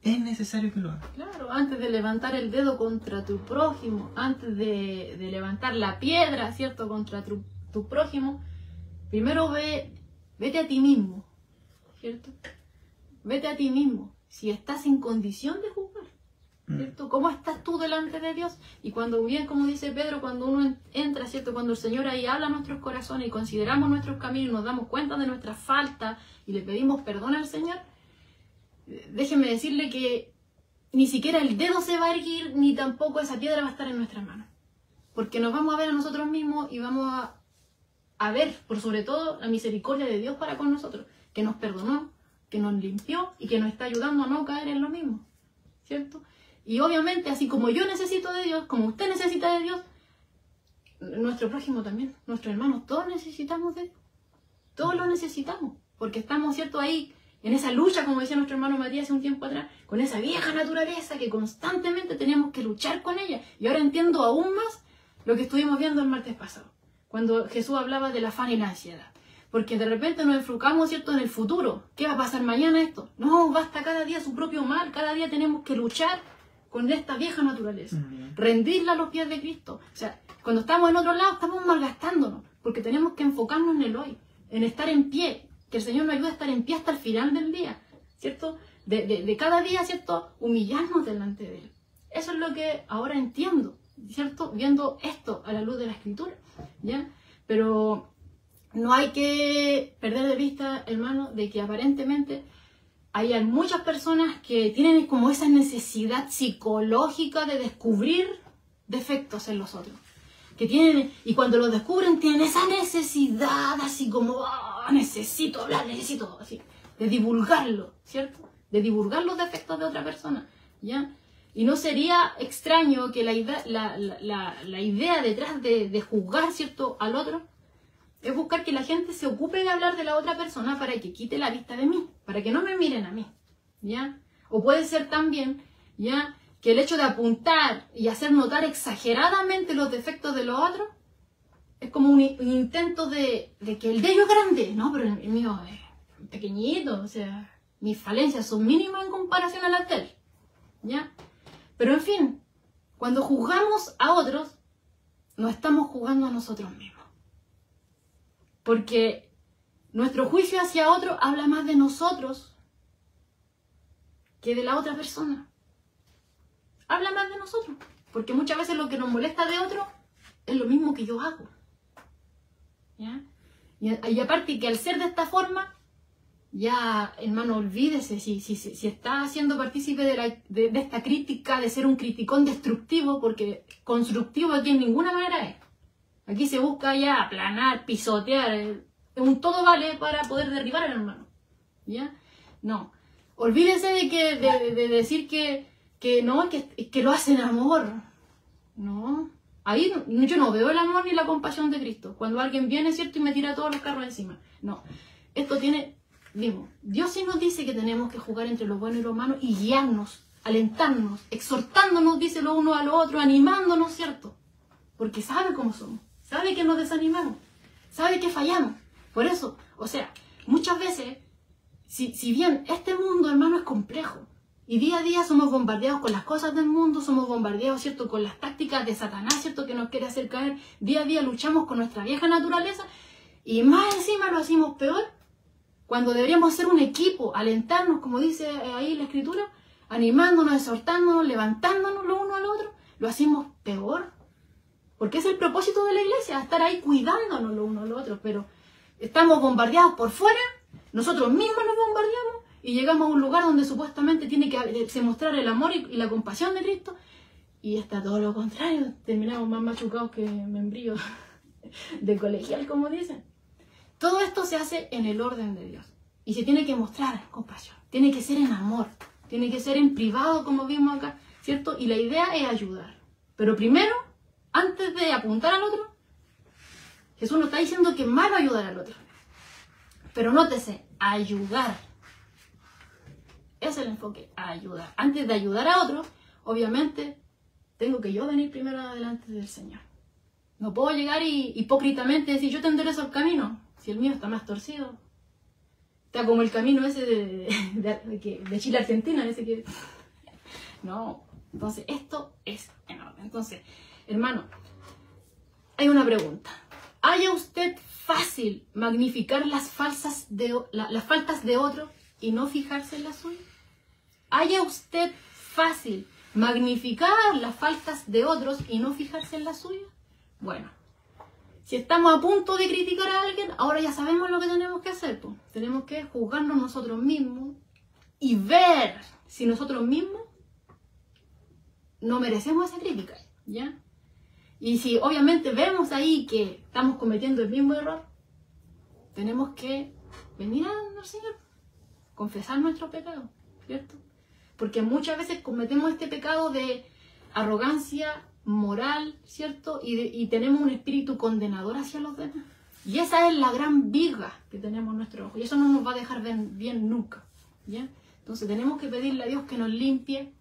es necesario que lo hagan. Claro, antes de levantar el dedo contra tu prójimo, antes de levantar la piedra, ¿cierto?, contra tu prójimo, primero vete a ti mismo, ¿cierto? Vete a ti mismo, si estás en condición de juzgar, ¿cierto? ¿Cómo estás tú delante de Dios? Y cuando bien, como dice Pedro, cuando uno entra, ¿cierto?, cuando el Señor ahí habla a nuestros corazones y consideramos nuestros caminos y nos damos cuenta de nuestras faltas y le pedimos perdón al Señor, déjenme decirle que ni siquiera el dedo se va a erguir, ni tampoco esa piedra va a estar en nuestras manos. Porque nos vamos a ver a nosotros mismos y vamos a ver, por sobre todo, la misericordia de Dios para con nosotros, que nos perdonó, que nos limpió y que nos está ayudando a no caer en lo mismo, ¿cierto? Y obviamente, así como yo necesito de Dios, como usted necesita de Dios, nuestro prójimo también, nuestros hermanos, todos necesitamos de Dios. Todos lo necesitamos, porque estamos, ¿cierto?, ahí en esa lucha, como decía nuestro hermano Matías hace un tiempo atrás, con esa vieja naturaleza que constantemente teníamos que luchar con ella. Y ahora entiendo aún más lo que estuvimos viendo el martes pasado, cuando Jesús hablaba del afán y la ansiedad. Porque de repente nos enfocamos, ¿cierto?, en el futuro. ¿Qué va a pasar mañana esto? No, basta cada día su propio mal. Cada día tenemos que luchar con esta vieja naturaleza. Rendirla a los pies de Cristo. O sea, cuando estamos en otro lado, estamos malgastándonos. Porque tenemos que enfocarnos en el hoy, en estar en pie. Que el Señor nos ayude a estar en pie hasta el final del día, ¿cierto? De cada día, ¿cierto?, humillarnos delante de Él. Eso es lo que ahora entiendo, ¿cierto?, viendo esto a la luz de la Escritura, ¿ya? Pero no hay que perder de vista, hermano, de que aparentemente hay muchas personas que tienen como esa necesidad psicológica de descubrir defectos en los otros. Que tienen, y cuando los descubren tienen esa necesidad así como, oh, necesito hablar, necesito, así, de divulgarlo, ¿cierto? De divulgar los defectos de otra persona, ¿ya? Y no sería extraño que la idea detrás de juzgar, ¿cierto?, al otro, es buscar que la gente se ocupe de hablar de la otra persona para que quite la vista de mí, para que no me miren a mí, ¿ya? O puede ser también, ¿ya?, que el hecho de apuntar y hacer notar exageradamente los defectos de los otros es como un intento de que el de ellos es grande, no, pero el mío es pequeñito, o sea, mis falencias son mínimas en comparación a las de él, ¿ya? Pero en fin, cuando juzgamos a otros, nos estamos juzgando a nosotros mismos. Porque nuestro juicio hacia otro habla más de nosotros que de la otra persona. Habla más de nosotros. Porque muchas veces lo que nos molesta de otro es lo mismo que yo hago. ¿Ya? Y aparte que al ser de esta forma, ya, hermano, olvídese, si está siendo partícipe de esta crítica, de ser un criticón destructivo, porque constructivo aquí en ninguna manera es. Aquí se busca ya aplanar, pisotear, un todo vale para poder derribar al hermano. ¿Ya? No. Olvídese de decir que no, que lo hacen amor. No. Ahí yo no veo el amor ni la compasión de Cristo. Cuando alguien viene, ¿cierto?, y me tira todos los carros encima. No. Esto tiene, digo, Dios sí nos dice que tenemos que jugar entre lo bueno y lo malo y guiarnos, alentarnos, exhortándonos, dice lo uno a lo otro, animándonos, ¿cierto? Porque sabe cómo somos. Sabe que nos desanimamos. Sabe que fallamos. Por eso, o sea, muchas veces, si bien este mundo, hermano, es complejo, y día a día somos bombardeados con las cosas del mundo, somos bombardeados, ¿cierto?, con las tácticas de Satanás, ¿cierto?, que nos quiere hacer caer. Día a día luchamos con nuestra vieja naturaleza y más encima lo hacemos peor cuando deberíamos ser un equipo, alentarnos, como dice ahí la Escritura, animándonos, exhortándonos, levantándonos lo uno al otro, lo hacemos peor. Porque es el propósito de la iglesia, estar ahí cuidándonos lo uno al otro, pero estamos bombardeados por fuera, nosotros mismos nos bombardeamos y llegamos a un lugar donde supuestamente tiene que mostrar el amor y la compasión de Cristo, y está todo lo contrario, terminamos más machucados que membrillos de colegial, como dicen. Todo esto se hace en el orden de Dios y se tiene que mostrar compasión, tiene que ser en amor, tiene que ser en privado, como vimos acá, ¿cierto? Y la idea es ayudar, pero primero, antes de apuntar al otro, Jesús nos está diciendo que es malo ayudar al otro. Pero nótese, ayudar. Ese es el enfoque, ayudar. Antes de ayudar a otro, obviamente, tengo que yo venir primero adelante del Señor. No puedo llegar y hipócritamente decir, yo te enderezo el camino, si el mío está más torcido. Está como el camino ese de Chile a Argentina, ese que... No, entonces esto es enorme. Entonces, hermano, hay una pregunta. ¿Haya usted fácil magnificar las faltas de otro y no fijarse en las suyas? ¿Haya usted fácil magnificar las faltas de otros y no fijarse en las suyas? Bueno, si estamos a punto de criticar a alguien, ahora ya sabemos lo que tenemos que hacer. Pues. Tenemos que juzgarnos nosotros mismos y ver si nosotros mismos no merecemos esa crítica, ¿ya? Y si obviamente vemos ahí que estamos cometiendo el mismo error, tenemos que venir al Señor, confesar nuestro pecado, ¿cierto? Porque muchas veces cometemos este pecado de arrogancia moral, ¿cierto? Y tenemos un espíritu condenador hacia los demás. Y esa es la gran viga que tenemos en nuestro ojo. Y eso no nos va a dejar bien nunca, ¿ya? Entonces tenemos que pedirle a Dios que nos limpie,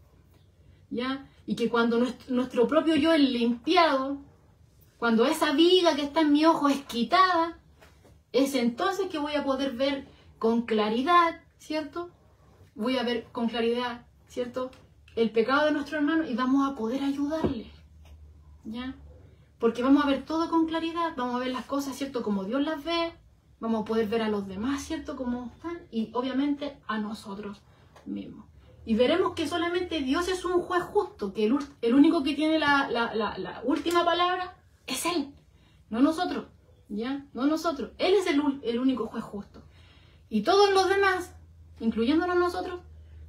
¿ya? Y que cuando nuestro propio yo es limpiado, cuando esa viga que está en mi ojo es quitada, es entonces que voy a poder ver con claridad, ¿cierto? Voy a ver con claridad, ¿cierto? El pecado de nuestro hermano y vamos a poder ayudarle, ¿ya? Porque vamos a ver todo con claridad, vamos a ver las cosas, ¿cierto? Como Dios las ve, vamos a poder ver a los demás, ¿cierto? Como están, y obviamente a nosotros mismos. Y veremos que solamente Dios es un juez justo, que el único que tiene la última palabra es Él, no nosotros, ¿ya? No nosotros. Él es el único juez justo. Y todos los demás, incluyéndonos nosotros,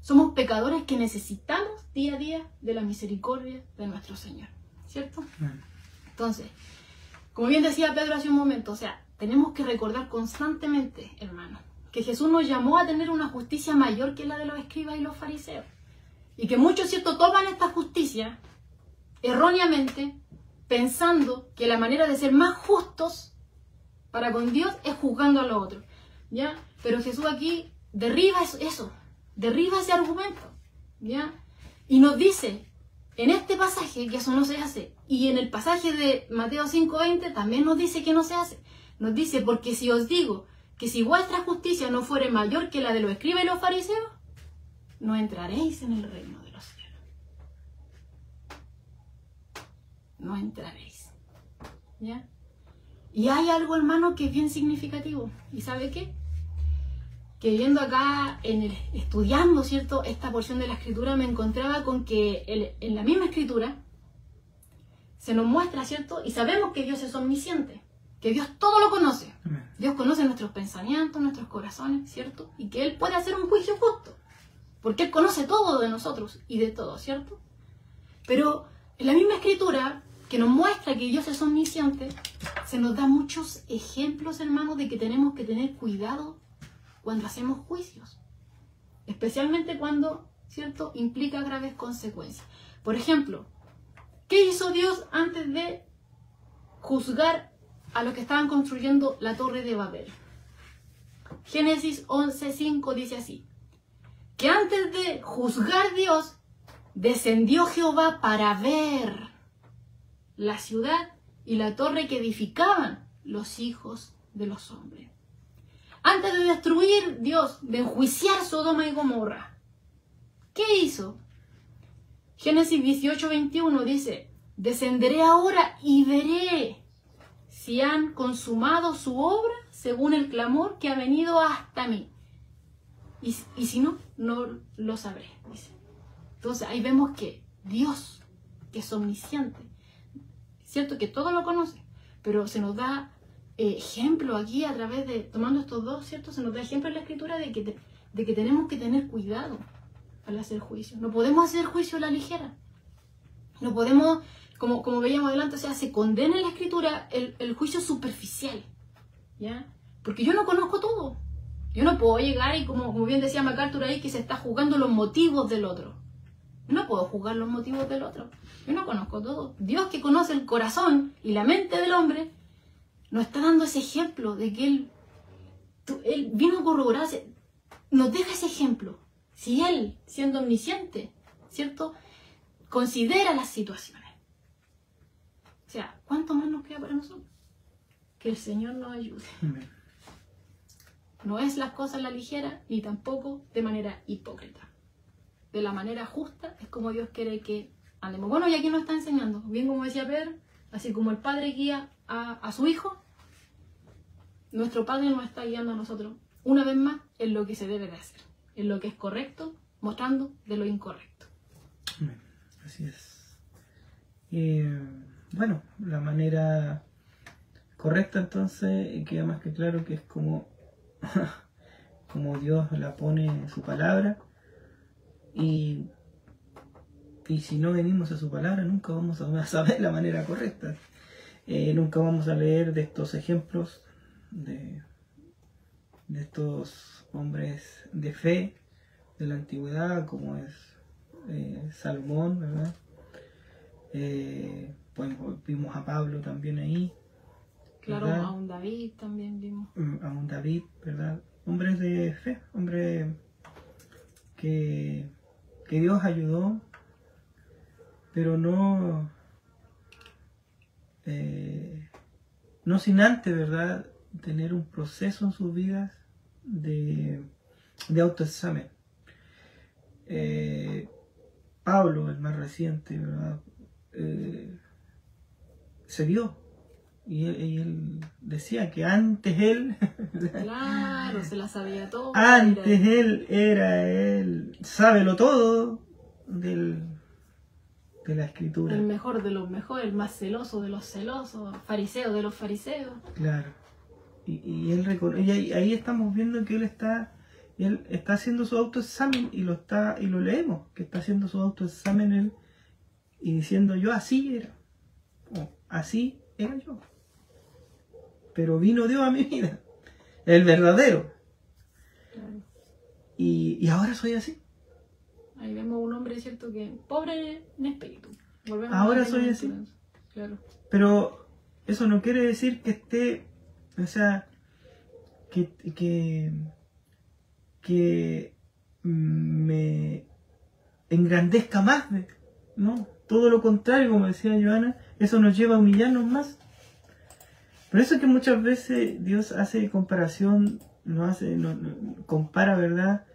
somos pecadores que necesitamos día a día de la misericordia de nuestro Señor, ¿cierto? Entonces, como bien decía Pedro hace un momento, o sea, tenemos que recordar constantemente, hermanos, que Jesús nos llamó a tener una justicia mayor que la de los escribas y los fariseos. Y que muchos, ¿cierto?, toman esta justicia erróneamente, pensando que la manera de ser más justos para con Dios es juzgando a los otros, ¿ya? Pero Jesús aquí derriba eso, derriba ese argumento, ¿ya? Y nos dice, en este pasaje, que eso no se hace, y en el pasaje de Mateo 5:20 también nos dice que no se hace. Nos dice, porque si os digo que si vuestra justicia no fuere mayor que la de los escribas y los fariseos, no entraréis en el reino de los cielos. No entraréis, ¿ya? Y hay algo, hermano, que es bien significativo. ¿Y sabe qué? Que viendo acá, estudiando, ¿cierto?, esta porción de la Escritura, me encontraba con que en la misma Escritura se nos muestra, ¿cierto? Y sabemos que Dios es omnisciente, que Dios todo lo conoce. Dios conoce nuestros pensamientos, nuestros corazones, ¿cierto? Y que Él puede hacer un juicio justo, porque Él conoce todo de nosotros y de todo, ¿cierto? Pero en la misma Escritura, que nos muestra que Dios es omnisciente, se nos da muchos ejemplos, hermanos, de que tenemos que tener cuidado cuando hacemos juicios, especialmente cuando, ¿cierto?, implica graves consecuencias. Por ejemplo, ¿qué hizo Dios antes de juzgar a los que estaban construyendo la torre de Babel? Génesis 11:5 dice así, que antes de juzgar Dios, descendió Jehová para ver la ciudad y la torre que edificaban los hijos de los hombres. Antes de destruir Dios, de enjuiciar Sodoma y Gomorra, ¿qué hizo? Génesis 18:21 dice, descenderé ahora y veré si han consumado su obra según el clamor que ha venido hasta mí. Y si no, no lo sabré, dice. Entonces ahí vemos que Dios, que es omnisciente, cierto que todo lo conoce, pero se nos da ejemplo aquí a través de, tomando estos dos, ¿cierto? Se nos da ejemplo en la Escritura de que tenemos que tener cuidado al hacer juicio. No podemos hacer juicio a la ligera. No podemos, como veíamos adelante, o sea, se condena en la Escritura el juicio superficial, ¿ya? Porque yo no conozco todo. Yo no puedo llegar y, como bien decía MacArthur ahí, que se está juzgando los motivos del otro. Yo no puedo juzgar los motivos del otro. Yo no conozco todo. Dios, que conoce el corazón y la mente del hombre, nos está dando ese ejemplo de que Él vino a corroborarse. Nos deja ese ejemplo. Si Él, siendo omnisciente, ¿cierto?, considera las situaciones. O sea, ¿cuánto más nos queda para nosotros? Que el Señor nos ayude. Amén. No es las cosas a la ligera, ni tampoco de manera hipócrita. De la manera justa es como Dios quiere que andemos. Bueno, y aquí nos está enseñando, bien como decía Pedro, así como el Padre guía a su Hijo, nuestro Padre nos está guiando a nosotros una vez más en lo que se debe de hacer, en lo que es correcto, mostrando de lo incorrecto. Amén. Así es. Bueno, la manera correcta entonces queda más que claro que es como Dios la pone en su palabra, y si no venimos a su palabra nunca vamos a saber la manera correcta. Nunca vamos a leer de estos ejemplos de estos hombres de fe de la antigüedad, como es Salomón, ¿verdad? Pues vimos a Pablo también ahí. Claro, ¿verdad? a un David también vimos. A un David, ¿verdad? Hombres de fe, hombres que Dios ayudó, pero no sin antes, ¿verdad?, tener un proceso en sus vidas de autoexamen. Pablo, el más reciente, ¿verdad?, se vio. Y él decía que antes él... Claro, se la sabía todo. Antes él era el sábelo todo de la Escritura. El mejor de los mejores, el más celoso de los celosos, fariseo de los fariseos. Claro. Y ahí estamos viendo que él está haciendo su autoexamen y lo leemos, que está haciendo su autoexamen él y diciendo: yo así era, o así era yo. Pero vino Dios a mi vida, el verdadero. Claro. Y ahora soy así. Ahí vemos un hombre, ¿cierto?, que pobre en espíritu. Volvemos Ahora a soy así. Claro. Pero eso no quiere decir que esté, o sea, que me engrandezca más, ¿no? Todo lo contrario, como decía Joana, eso nos lleva a humillarnos más. Por eso es que muchas veces Dios hace comparación, compara, ¿verdad?,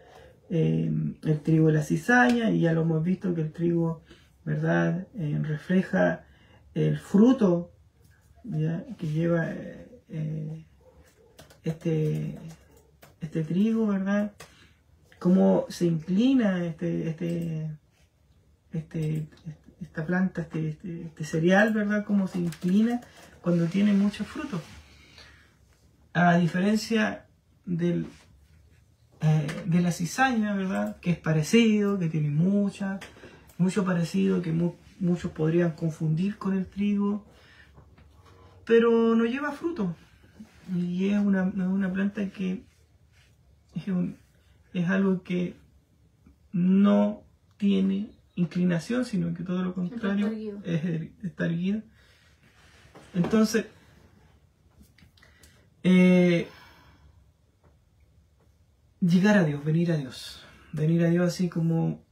el trigo y la cizaña, y ya lo hemos visto que el trigo, ¿verdad?, refleja el fruto, ¿ya?, que lleva este trigo, ¿verdad? Cómo se inclina esta planta, este cereal, ¿verdad? Cómo se inclina cuando tiene mucho fruto. A diferencia de la cizaña, ¿verdad?, que es parecido, que tiene mucho parecido, que muchos podrían confundir con el trigo, pero no lleva fruto. Y es una planta que es algo que no tiene inclinación, sino que todo lo contrario está erguido. Entonces, llegar a Dios, venir a Dios así como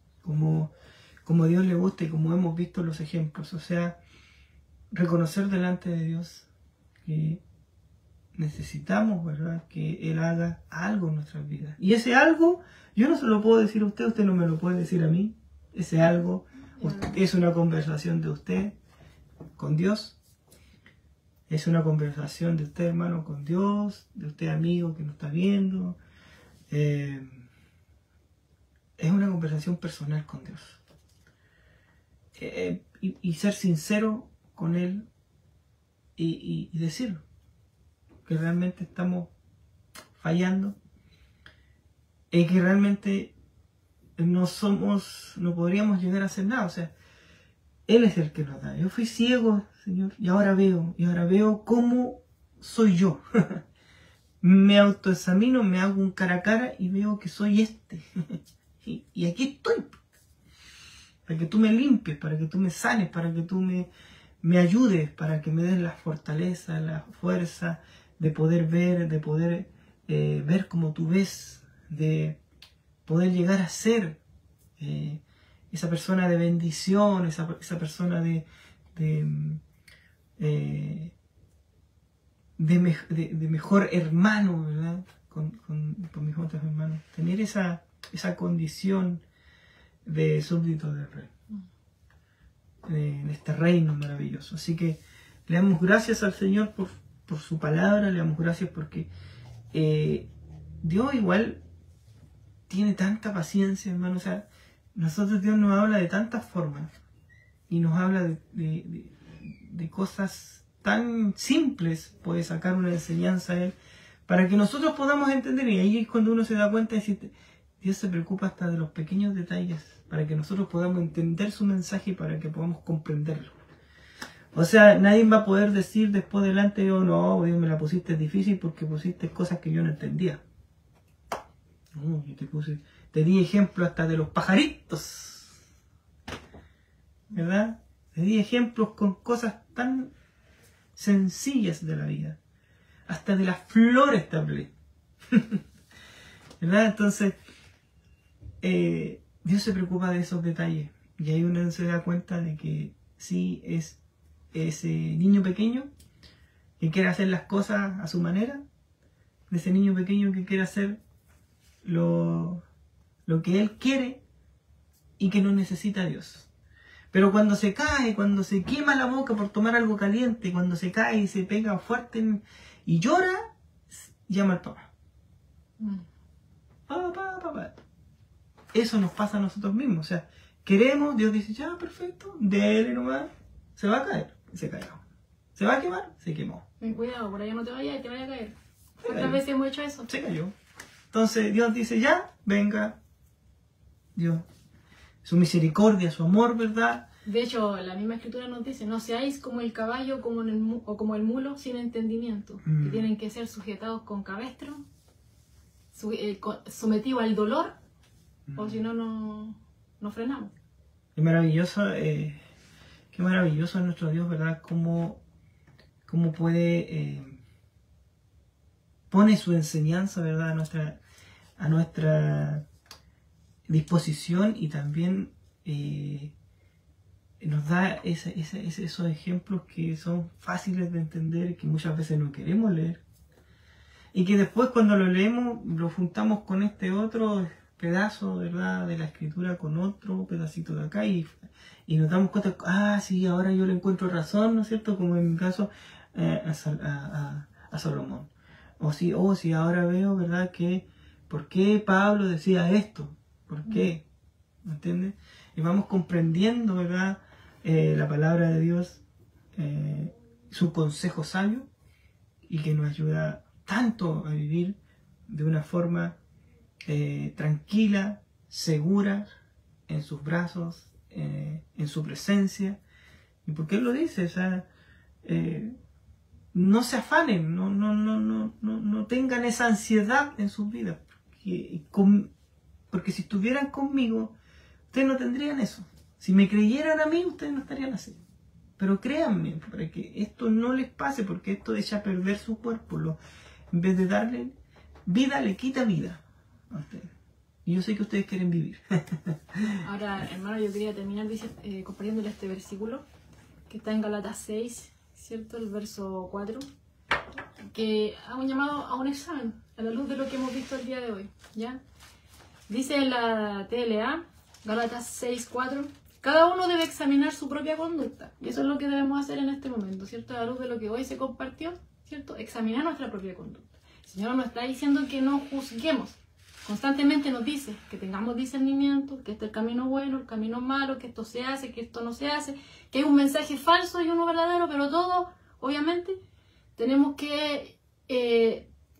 a Dios le gusta y como hemos visto los ejemplos. O sea, reconocer delante de Dios que necesitamos, ¿verdad?, que Él haga algo en nuestras vidas. Y ese algo, yo no se lo puedo decir a usted no me lo puede decir a mí. Ese algo es una conversación de usted con Dios. Es una conversación de usted, hermano, con Dios, de usted, amigo, que nos está viendo. Es una conversación personal con Dios. y ser sincero con Él y decirlo, que realmente estamos fallando y que realmente no podríamos llegar a hacer nada. O sea, Él es el que nos da. Yo fui ciego, Señor, y ahora veo cómo soy yo. Me autoexamino, me hago un cara a cara y veo que soy este. Y aquí estoy. Para que tú me limpies, para que tú me sanes, para que tú me ayudes, para que me des la fortaleza, la fuerza de poder ver como tú ves, de poder llegar a ser esa persona de bendición, esa persona de mejor hermano, ¿verdad? Con mis otros hermanos. Tener esa condición de súbdito del rey, en este reino maravilloso. Así que le damos gracias al Señor por su palabra, le damos gracias porque Dios igual tiene tanta paciencia, hermano. O sea, nosotros Dios nos habla de tantas formas y nos habla de cosas tan simples, puede sacar una enseñanza a Él para que nosotros podamos entender. Y ahí es cuando uno se da cuenta de decir, Dios se preocupa hasta de los pequeños detalles para que nosotros podamos entender su mensaje y para que podamos comprenderlo. O sea, nadie va a poder decir después delante, oh no, Dios me la pusiste difícil porque pusiste cosas que yo no entendía. No, yo te di ejemplo hasta de los pajaritos, ¿verdad? Te di ejemplos con cosas tan sencillas de la vida. Hasta de las flores te hablé. ¿Verdad? Entonces, Dios se preocupa de esos detalles. Y ahí uno se da cuenta de que sí es ese niño pequeño que quiere hacer las cosas a su manera. De ese niño pequeño que quiere hacer lo que él quiere y que no necesita a Dios. Pero cuando se cae, cuando se quema la boca por tomar algo caliente, cuando se cae y se pega fuerte y llora, llama al papá. Papá. Eso nos pasa a nosotros mismos. O sea, queremos, Dios dice, ya, perfecto, dele nomás, se va a caer, se cayó. Se va a quemar, se quemó. Ten cuidado, por allá no te vayas y te vaya a caer. ¿Cuántas veces hemos hecho eso? Se cayó. Entonces Dios dice, ya, venga, Dios, su misericordia, su amor, ¿verdad? De hecho, la misma escritura nos dice, no seáis como el caballo o como el mulo sin entendimiento, que tienen que ser sujetados con cabestro, sometidos al dolor, o si no, no frenamos. Qué maravilloso es nuestro Dios, ¿verdad? Cómo puede, pone su enseñanza, ¿verdad? A nuestra disposición y también nos da esos ejemplos que son fáciles de entender, que muchas veces no queremos leer. Y que después cuando lo leemos, lo juntamos con este otro pedazo, ¿verdad? De la escritura con otro pedacito de acá y nos damos cuenta, sí, ahora yo le encuentro razón, ¿no es cierto? Como en mi caso a Salomón. O sí, ahora veo, ¿verdad? Que ¿por qué Pablo decía esto? ¿Por qué? ¿Me entiendes? Y vamos comprendiendo, ¿verdad? La palabra de Dios, su consejo sabio y que nos ayuda tanto a vivir de una forma tranquila, segura, en sus brazos, en su presencia. ¿Y por qué Él lo dice? O sea, no se afanen, no tengan esa ansiedad en sus vidas, porque si estuvieran conmigo, ustedes no tendrían eso. Si me creyeran a mí, ustedes no estarían así. Pero créanme, para que esto no les pase, porque esto echa a perder su cuerpo. En vez de darle vida, le quita vida a ustedes. Y yo sé que ustedes quieren vivir. Ahora, hermano, yo quería terminar compartiéndole este versículo que está en Gálatas 6, ¿cierto? El verso 4, que hago un llamado a un examen a la luz de lo que hemos visto el día de hoy, ¿ya? Dice en la TLA, Gálatas 6, 4, cada uno debe examinar su propia conducta. Y eso es lo que debemos hacer en este momento, ¿cierto? A la luz de lo que hoy se compartió, ¿cierto? Examinar nuestra propia conducta. El Señor nos está diciendo que no juzguemos, constantemente nos dice que tengamos discernimiento, que este es el camino bueno, el camino malo, que esto se hace, que esto no se hace, que hay un mensaje falso y uno verdadero, pero todo, obviamente, tenemos que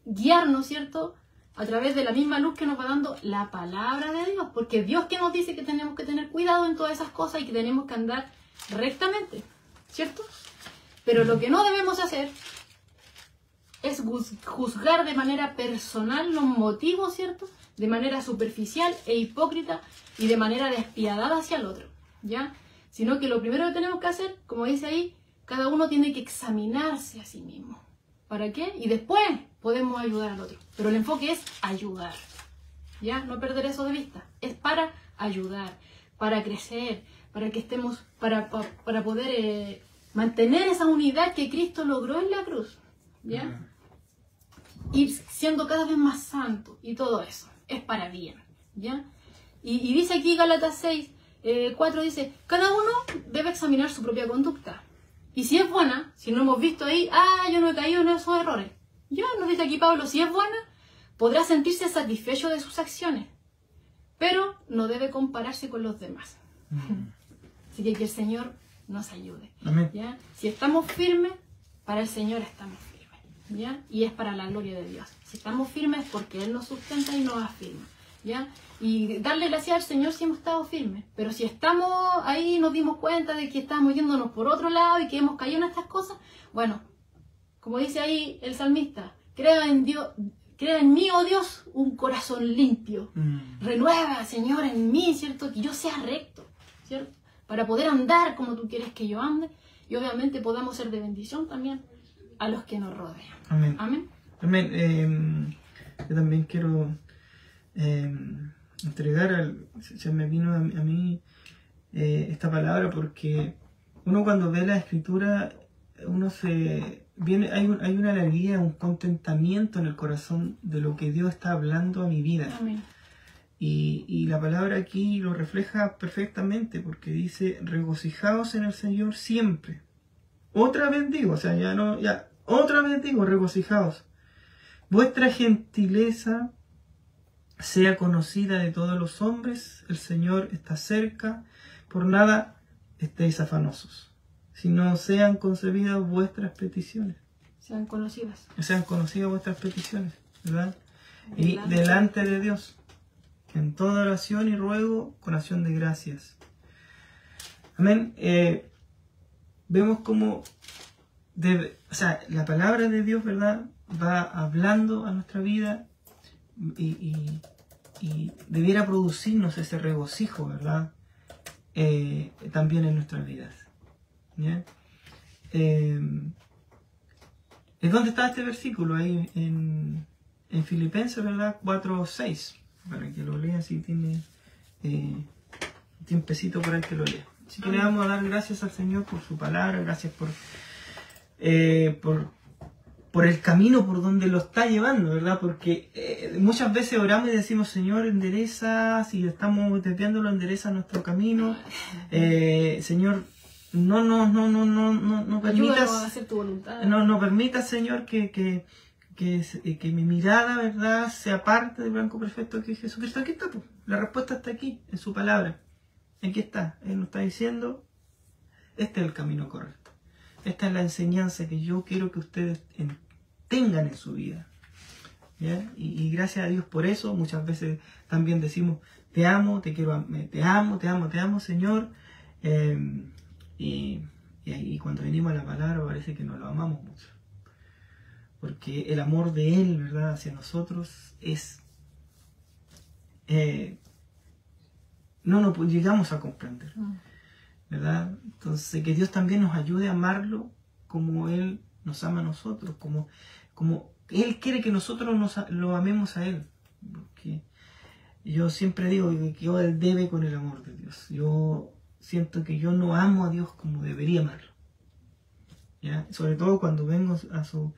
guiarnos, ¿cierto?, a través de la misma luz que nos va dando la palabra de Dios, porque Dios que nos dice que tenemos que tener cuidado en todas esas cosas y que tenemos que andar rectamente, ¿cierto? Pero lo que no debemos hacer es juzgar de manera personal los motivos, ¿cierto?, de manera superficial e hipócrita y de manera despiadada hacia el otro, ¿ya? Sino que lo primero que tenemos que hacer, como dice ahí, cada uno tiene que examinarse a sí mismo. ¿Para qué? Y después podemos ayudar al otro. Pero el enfoque es ayudar, ¿ya? No perder eso de vista. Es para ayudar, para crecer, para que estemos, para poder mantener esa unidad que Cristo logró en la cruz, ¿ya? Ir siendo cada vez más santo y todo eso. Es para bien, ¿ya? Y dice aquí Gálatas 6, 4 dice, cada uno debe examinar su propia conducta. Y si es buena, si no hemos visto ahí, yo no he caído en esos errores. Ya nos dice aquí Pablo, si es buena, podrá sentirse satisfecho de sus acciones, pero no debe compararse con los demás. Así que el Señor nos ayude. Amén. ¿Ya? Si estamos firmes, para el Señor estamos firmes, ¿ya? Y es para la gloria de Dios. Si estamos firmes es porque Él nos sustenta y nos afirma, ¿ya? Y darle gracias al Señor si hemos estado firmes. Pero si estamos ahí, nos dimos cuenta de que estamos yéndonos por otro lado y que hemos caído en estas cosas, bueno, como dice ahí el salmista, crea en mí, oh Dios, un corazón limpio. Renueva, Señor, en mí, ¿cierto? Que yo sea recto, ¿cierto? Para poder andar como tú quieres que yo ande y obviamente podamos ser de bendición también a los que nos rodean. Amén. Amén. Amén. Yo también quiero entregar, se me vino a mí esta palabra porque uno cuando ve la Escritura, hay una alegría, un contentamiento en el corazón de lo que Dios está hablando a mi vida. Amén. Y la palabra aquí lo refleja perfectamente porque dice, regocijaos en el Señor siempre. Otra vez digo, otra vez digo, regocijaos. Vuestra gentileza sea conocida de todos los hombres, el Señor está cerca, por nada estéis afanosos, sino sean concebidas vuestras peticiones. Sean conocidas. Sean conocidas vuestras peticiones, ¿verdad? Y delante de Dios, en toda oración y ruego con acción de gracias. Amén. Vemos cómo la palabra de Dios, ¿verdad?, va hablando a nuestra vida y debiera producirnos ese regocijo, ¿verdad?, también en nuestras vidas. ¿Ya? ¿Es dónde está este versículo? Ahí en Filipenses, ¿verdad? 4:6. Para que lo lea si tiene un tiempecito por ahí que lo lea. Así que le vamos a dar gracias al Señor por su palabra, gracias por el camino por donde lo está llevando, ¿verdad? Porque muchas veces oramos y decimos, Señor, endereza, si estamos desviándolo, endereza nuestro camino. Señor, no permitas, a hacer tu voluntad. No permitas, Señor, que mi mirada, ¿verdad?, sea parte del blanco perfecto que es Jesucristo. Aquí está, pues. La respuesta está aquí, en su palabra. Aquí está. Él nos está diciendo, este es el camino correcto. Esta es la enseñanza que yo quiero que ustedes tengan en su vida. ¿Ya? Y gracias a Dios por eso. Muchas veces también decimos, te amo, te quiero, te amo, Señor. Y cuando venimos a la palabra parece que nos lo amamos mucho. Porque el amor de Él, ¿verdad?, hacia nosotros es... no lo llegamos a comprender, ¿verdad? Entonces, que Dios también nos ayude a amarlo como Él nos ama a nosotros, como Él quiere que nosotros lo amemos a Él. Porque yo siempre digo que yo Él debe con el amor de Dios. Yo siento que yo no amo a Dios como debería amarlo. ¿Ya? Sobre todo cuando vengo a su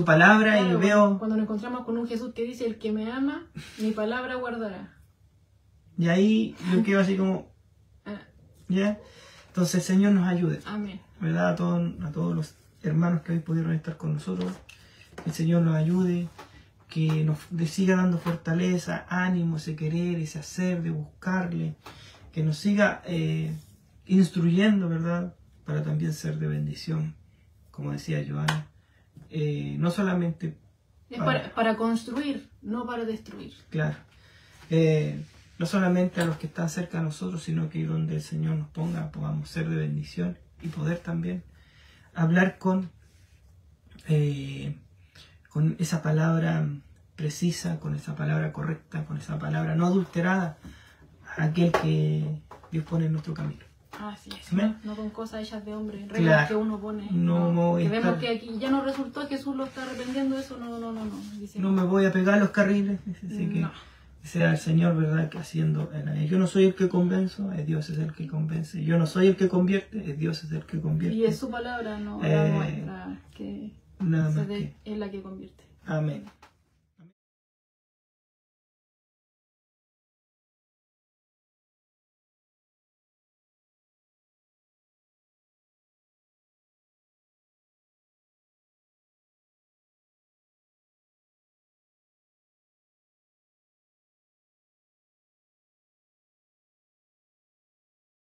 palabra, claro, y veo... Cuando nos encontramos con un Jesús que dice, el que me ama, mi palabra guardará. Y ahí yo quedo así como... ¿Ya? Entonces el Señor nos ayude. Amén. ¿Verdad? A todos los hermanos que hoy pudieron estar con nosotros. Que el Señor nos ayude. que nos siga dando fortaleza, ánimo, ese querer, ese hacer, de buscarle, que nos siga instruyendo, ¿verdad? Para también ser de bendición, como decía Joana, no solamente es para construir, no para destruir. Claro. No solamente a los que están cerca de nosotros, sino que donde el Señor nos ponga, podamos ser de bendición y poder también hablar con esa palabra precisa, con esa palabra correcta, con esa palabra no adulterada, a aquel que Dios pone en nuestro camino. Así es, ¿Amén? no con cosas hechas de hombre, reglas Claro. que uno pone. No que estar- vemos que aquí ya no resultó, Jesús lo está arrepentiendo, eso no. Dice, No me voy a pegar a los carriles, así que No. sea el Señor, ¿verdad?, que haciendo en la vida. Yo no soy el que convenzo, Dios es el que convence. Yo no soy el que convierte, Dios es el que convierte. Y es su palabra, no la nuestra, que Nada más es la que convierte. Amén.